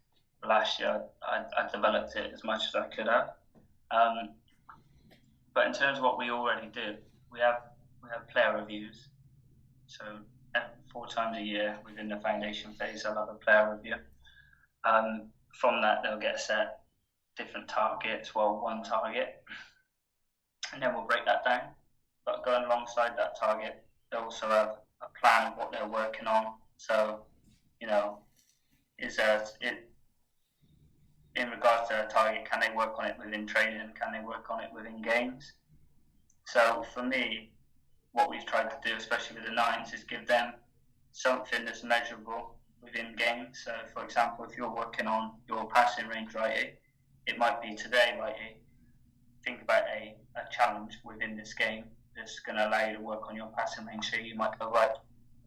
last year I developed it as much as I could have. But in terms of what we already do, we have player reviews. So 4 times a year within the foundation phase, I'll have a player review. From that, they'll get a set different targets, well, one target, and then we'll break that down. But going alongside that target, they also have a plan of what they're working on. So, you know, in regards to a target, can they work on it within training? Can they work on it within games? So for me, what we've tried to do, especially with the nines, is give them something that's measurable within games. So, for example, if you're working on your passing range, righty, it might be today, righty, think about a challenge within this game that's going to allow you to work on your passing range. So you might go, right,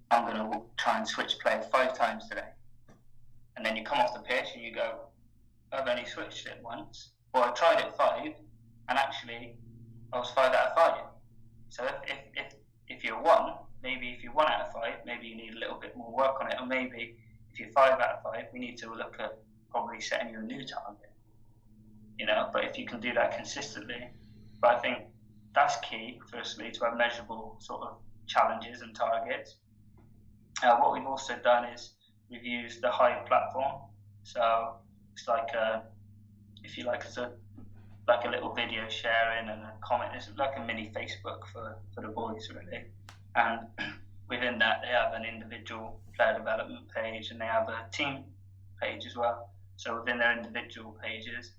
I'm going to try and switch play 5 times today. And then you come off the pitch and you go, I've only switched it once. Well, I tried it 5, and actually I was 5 out of 5. So if you're 1, maybe if you're 1 out of 5, maybe you need a little bit more work on it. Or maybe if you're 5 out of 5, we need to look at probably setting you a new target. You know, but if you can do that consistently, but I think that's key, firstly, to have measurable sort of challenges and targets. What we've also done is we've used the Hive platform. So it's like if you like, it's like a little video sharing and a comment. It's like a mini Facebook for the boys, really. And within that, they have an individual player development page and they have a team page as well. So within their individual pages,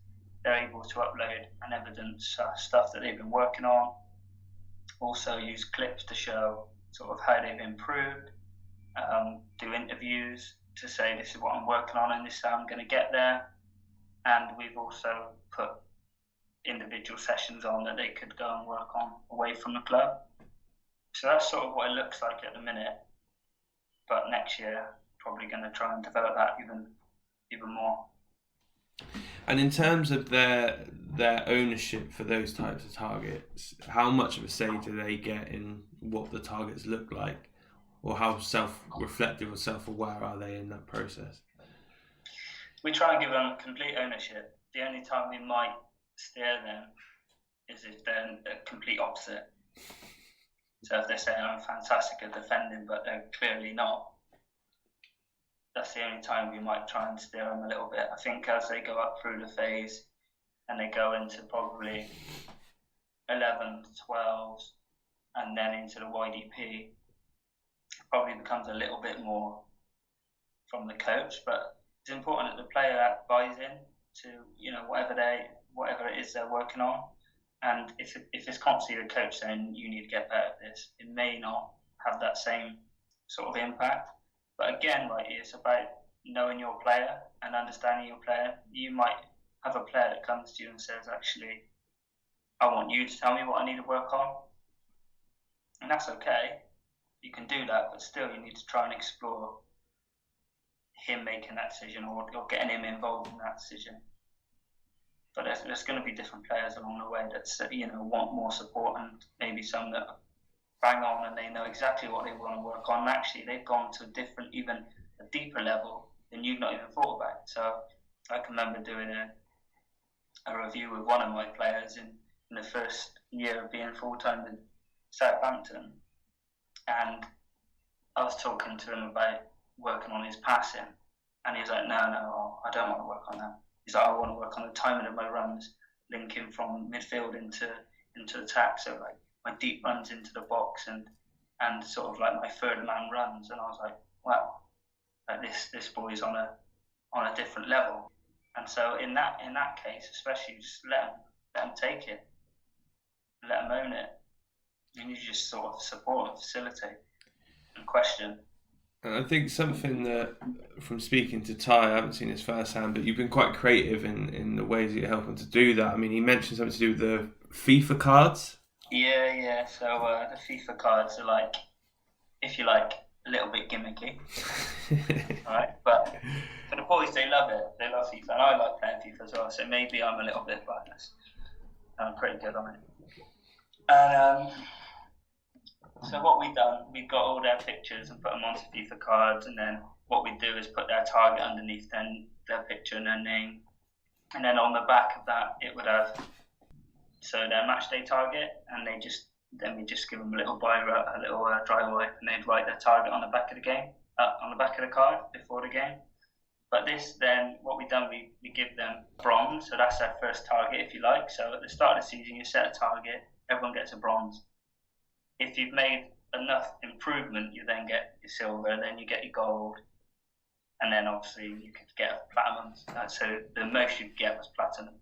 they're able to upload and evidence stuff that they've been working on. Also use clips to show sort of how they've improved. Do interviews to say this is what I'm working on and this is how I'm going to get there. And we've also put individual sessions on that they could go and work on away from the club. So that's sort of what it looks like at the minute. But next year, probably going to try and develop that even more. And in terms of their ownership for those types of targets, how much of a say do they get in what the targets look like? Or how self-reflective or self-aware are they in that process? We try and give them complete ownership. The only time we might steer them is if they're the complete opposite. So if they're saying I'm fantastic at defending, but they're clearly not, that's the only time we might try and steer them a little bit. I think as they go up through the phase and they go into probably 11, 12s, and then into the YDP, it probably becomes a little bit more from the coach. But it's important that the player buys in to, you know, whatever it is they're working on. And if it's constantly the coach saying you need to get better at this, it may not have that same sort of impact. But again, like, it's about knowing your player and understanding your player. You might have a player that comes to you and says, actually, I want you to tell me what I need to work on. And that's okay. You can do that, but still you need to try and explore him making that decision or getting him involved in that decision. But there's going to be different players along the way that, you know, want more support, and maybe some that bang on and they know exactly what they want to work on. And actually, they've gone to even a deeper level than you've not even thought about. So I can remember doing a review with one of my players in the first year of being full-time in Southampton, and I was talking to him about working on his passing, and he was like, no, I don't want to work on that. He's like, I want to work on the timing of my runs, linking from midfield into attack, so like my deep runs into the box and sort of like my third man runs. And I was like, wow, like this boy's on a different level. And so in that case, especially, just let him take it, let him own it. And you just sort of support and facilitate and question. And I think something that, from speaking to Ty, I haven't seen this firsthand, but you've been quite creative in the ways that you're helping to do that. I mean, he mentioned something to do with the FIFA cards. Yeah. So the FIFA cards are, like, if you like, a little bit gimmicky. Right? But for the boys, they love it. They love FIFA. And I like playing FIFA as well, so maybe I'm a little bit biased. I'm pretty good on it. And so what we've done, we've got all their pictures and put them onto FIFA cards, and then what we do is put their target underneath their picture and their name, and then on the back of that it would have their match day target, and we just give them a little dry wipe, and they'd write their target on the back of the game, on the back of the card before the game, But this then, what we've done, we give them bronze, so that's their first target, if you like. So at the start of the season, you set a target, everyone gets a bronze. If you've made enough improvement, you then get your silver, then you get your gold, and then obviously you could get a platinum. So the most you could get was platinum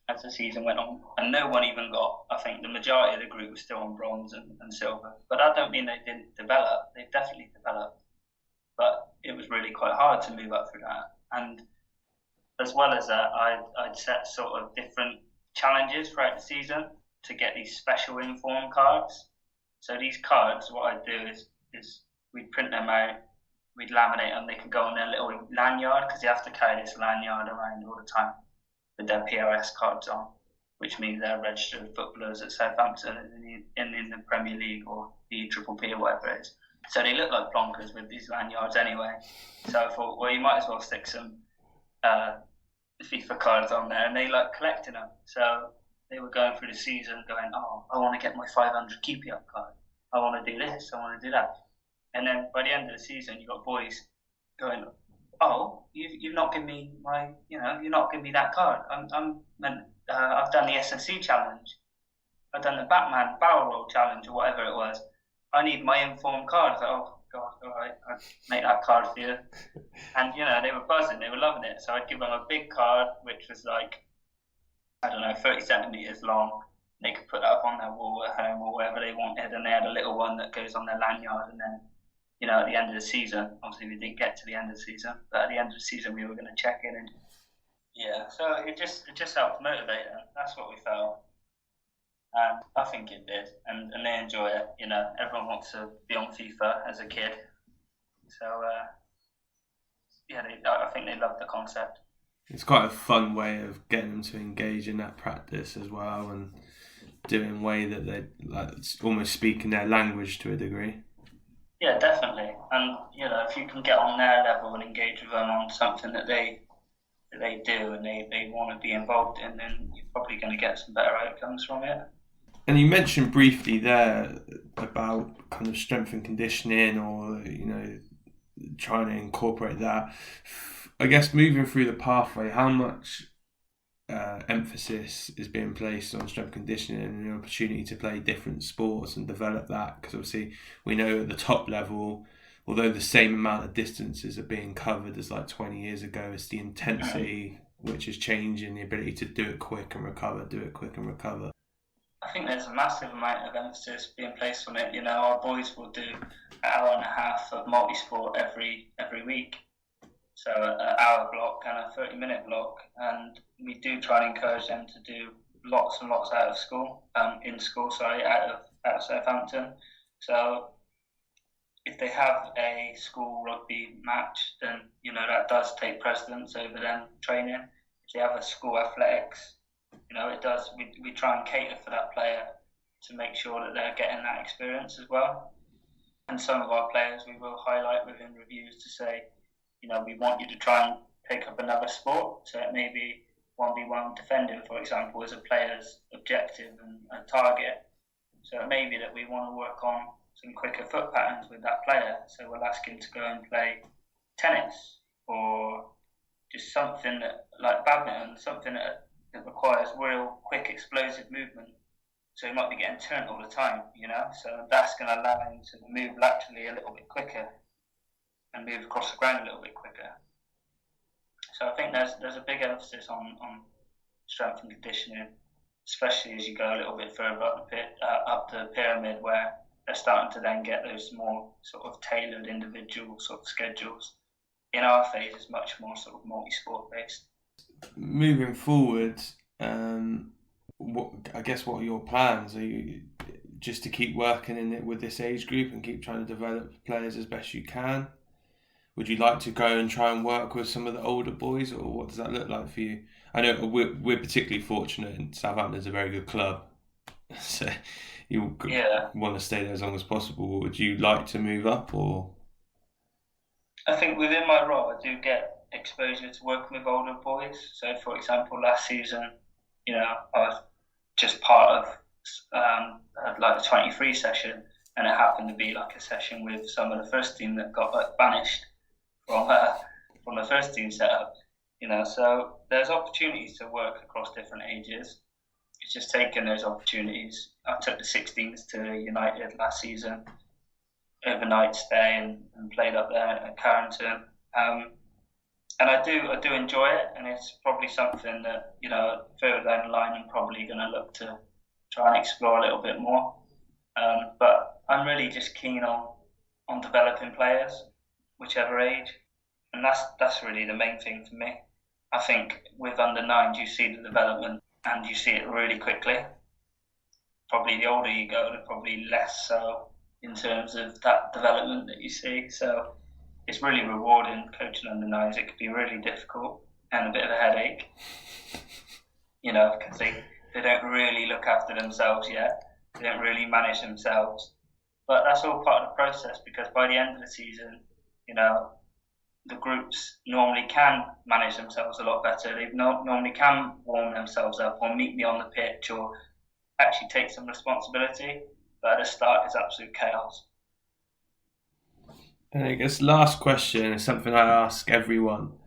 as the season went on. And no one even got, I think the majority of the group was still on bronze and silver. But that don't mean they didn't develop. They've definitely developed. But it was really quite hard to move up through that. And as well as that, I'd set sort of different challenges throughout the season to get these special inform cards. So these cards, what I'd do is we'd print them out, we'd laminate them, they could go on their little lanyard, because you have to carry this lanyard around all the time with their PRS cards on, which means they're registered footballers at Southampton in the Premier League or the Triple P or whatever it is. So they look like plonkers with these lanyards anyway. So I thought, well, you might as well stick some FIFA cards on there, and they like collecting them. So they were going through the season going, oh, I want to get my 500 keepy up card. I want to do this, I want to do that. And then by the end of the season, you got boys going, oh, you've not given me you're not giving me that card. I've done the SSC challenge. I've done the Batman barrel roll challenge or whatever it was. I need my informed card. I was like, oh God, all right, I'll make that card for you. And they were buzzing, they were loving it. So I'd give them a big card, which was like, I don't know, 30 centimeters long. They could put that up on their wall at home or wherever they wanted. And they had a little one that goes on their lanyard. And then, at the end of the season, obviously we didn't get to the end of the season, but at the end of the season we were going to check in, and so it just helped motivate them. That's what we felt. And I think it did, and they enjoy it. Everyone wants to be on FIFA as a kid, so I think they love the concept. It's quite a fun way of getting them to engage in that practice as well, and doing a way that they almost speaking their language to a degree. Yeah, definitely. And if you can get on their level and engage with them on something that they do and they want to be involved in, then you're probably going to get some better outcomes from it. And you mentioned briefly there about kind of strength and conditioning, or trying to incorporate that. I guess moving through the pathway, how much emphasis is being placed on strength conditioning and the opportunity to play different sports and develop that? Because obviously we know at the top level, although the same amount of distances are being covered as like 20 years ago, it's the intensity which is changing, the ability to do it quick and recover. I think there's a massive amount of emphasis being placed on it. Our boys will do an hour and a half of multi-sport every week. So an hour block and a 30-minute block, and we do try and encourage them to do lots and lots out of Southampton. So if they have a school rugby match, then that does take precedence over them training. If they have a school athletics, it does. We try and cater for that player to make sure that they're getting that experience as well. And some of our players we will highlight within reviews to say, we want you to try and pick up another sport. So it may be 1v1 defending, for example, as a player's objective and a target. So it may be that we want to work on some quicker foot patterns with that player. So we'll ask him to go and play tennis, or just something that, like badminton, something that requires real quick explosive movement. So he might be getting turned all the time, So that's going to allow him to move laterally a little bit quicker and move across the ground a little bit quicker. So I think there's a big emphasis on strength and conditioning, especially as you go a little bit further up the pyramid, where they're starting to then get those more sort of tailored individual sort of schedules. In our phase, it's much more sort of multi-sport based. Moving forward, what are your plans? Are you just to keep working in it with this age group and keep trying to develop players as best you can? Would you like to go and try and work with some of the older boys, or what does that look like for you? I know we're particularly fortunate, and Southampton's a very good club, so you want to stay there as long as possible. Would you like to move up, or? I think within my role, I do get exposure to working with older boys. So, for example, last season, I was just part of like the 23 session, and it happened to be like a session with some of the first team that got banished from the first team setup. So there's opportunities to work across different ages. It's just taking those opportunities. I took the 16s to United last season, overnight stay, and played up there at Carrington. And I do enjoy it, and it's probably something that further down the line I'm probably going to look to try and explore a little bit more. But I'm really just keen on developing players, whichever age, and that's really the main thing for me. I think with under-9s you see the development and you see it really quickly. Probably the older you go, the probably less so in terms of that development that you see. So it's really rewarding coaching under-9s. It can be really difficult and a bit of a headache, because they don't really look after themselves yet. They don't really manage themselves. But that's all part of the process, because by the end of the season, the groups normally can manage themselves a lot better. They normally can warm themselves up or meet me on the pitch or actually take some responsibility. But at the start, it's absolute chaos. And I guess last question is something I ask everyone.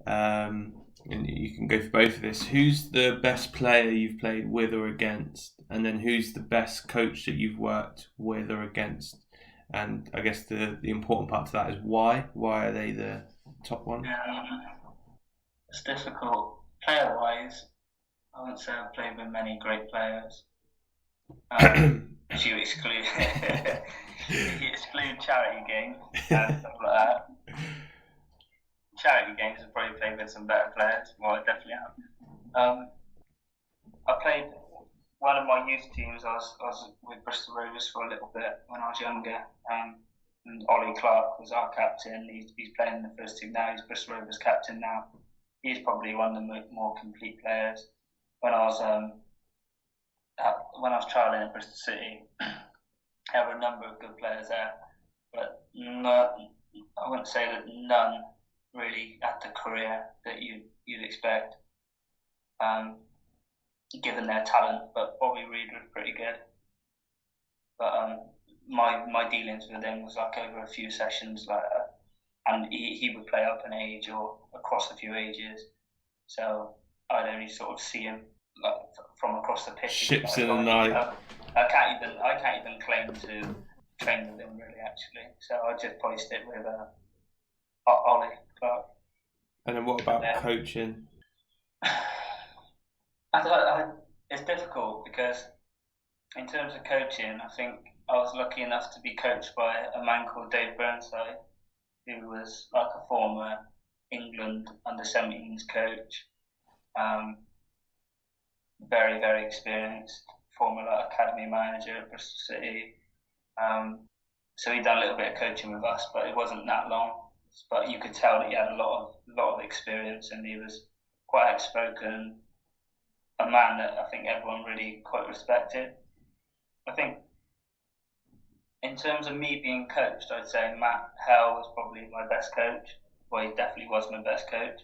And you can go for both of this. Who's the best player you've played with or against? And then who's the best coach that you've worked with or against? And I guess the important part to that is why? Why are they the top one? It's difficult. Player-wise, I wouldn't say I've played with many great players. If you exclude charity games and stuff like that. Charity games have probably played with some better players. Well, I definitely have. I played one of my youth teams. I was with Bristol Rovers for a little bit when I was younger. And Oli Clark was our captain. He's playing in the first team now. He's Bristol Rovers captain now. He's probably one of the more complete players. When I was trialling at Bristol City, there were a number of good players there, but I wouldn't say that none really had the career that you'd expect, given their talent. But Bobby Reid was pretty good. But my dealings with him was like over a few sessions, and he would play up an age or across a few ages, so I'd only sort of see him like from across the pitch. Ships in the night. I can't even claim to train with him really, actually. So I just probably stick with Oli Clark. And then what about coaching? It's difficult because in terms of coaching, I think I was lucky enough to be coached by a man called Dave Burnside, who was like a former England under-17s coach. Very, very experienced, former academy manager at Bristol City. So he'd done a little bit of coaching with us, but it wasn't that long. But you could tell that he had a lot of experience, and he was quite outspoken. A man that I think everyone really quite respected. I think in terms of me being coached, I'd say Matt Hell was probably my best coach. Well, he definitely was my best coach.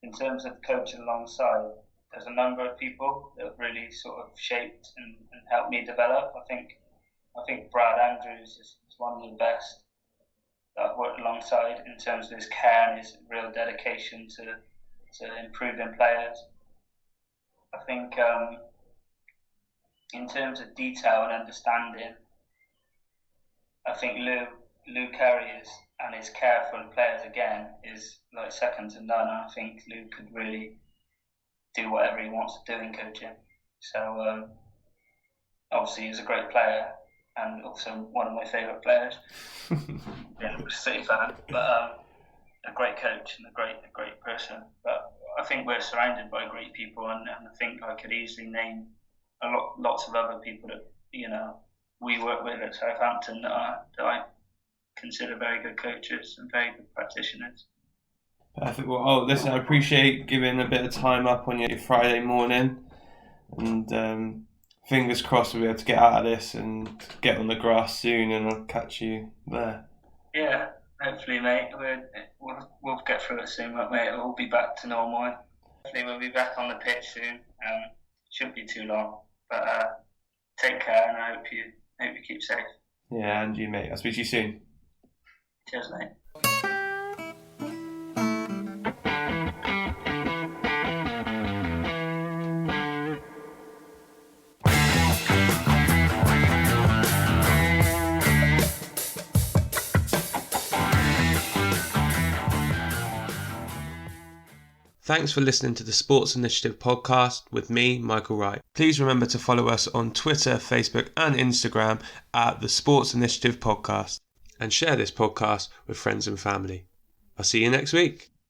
In terms of coaching alongside, there's a number of people that have really sort of shaped and helped me develop. I think Brad Andrews is one of the best that I've worked alongside in terms of his care and his real dedication to improving players. I think in terms of detail and understanding, I think Lou Carey and his care for the players again is like second to none. I think Lou could really do whatever he wants to do in coaching. So obviously he's a great player and also one of my favourite players. Yeah, I'm a City fan, but a great coach and a great person. But I think we're surrounded by great people, and I think I could easily name lots of other people that we work with at Southampton that I consider very good coaches and very good practitioners. Perfect. Well, listen, I appreciate giving a bit of time up on your Friday morning, and fingers crossed we'll be able to get out of this and get on the grass soon, and I'll catch you there. Yeah, hopefully, mate. We'll get through it soon, won't we? We'll be back to normal. Hopefully, we'll be back on the pitch soon. Shouldn't be too long, but take care, and I hope you keep safe. Yeah, and you, mate. I'll speak to you soon. Cheers, mate. Thanks for listening to the Sports Initiative podcast with me, Michael Wright. Please remember to follow us on Twitter, Facebook and Instagram at the Sports Initiative Podcast, and share this podcast with friends and family. I'll see you next week.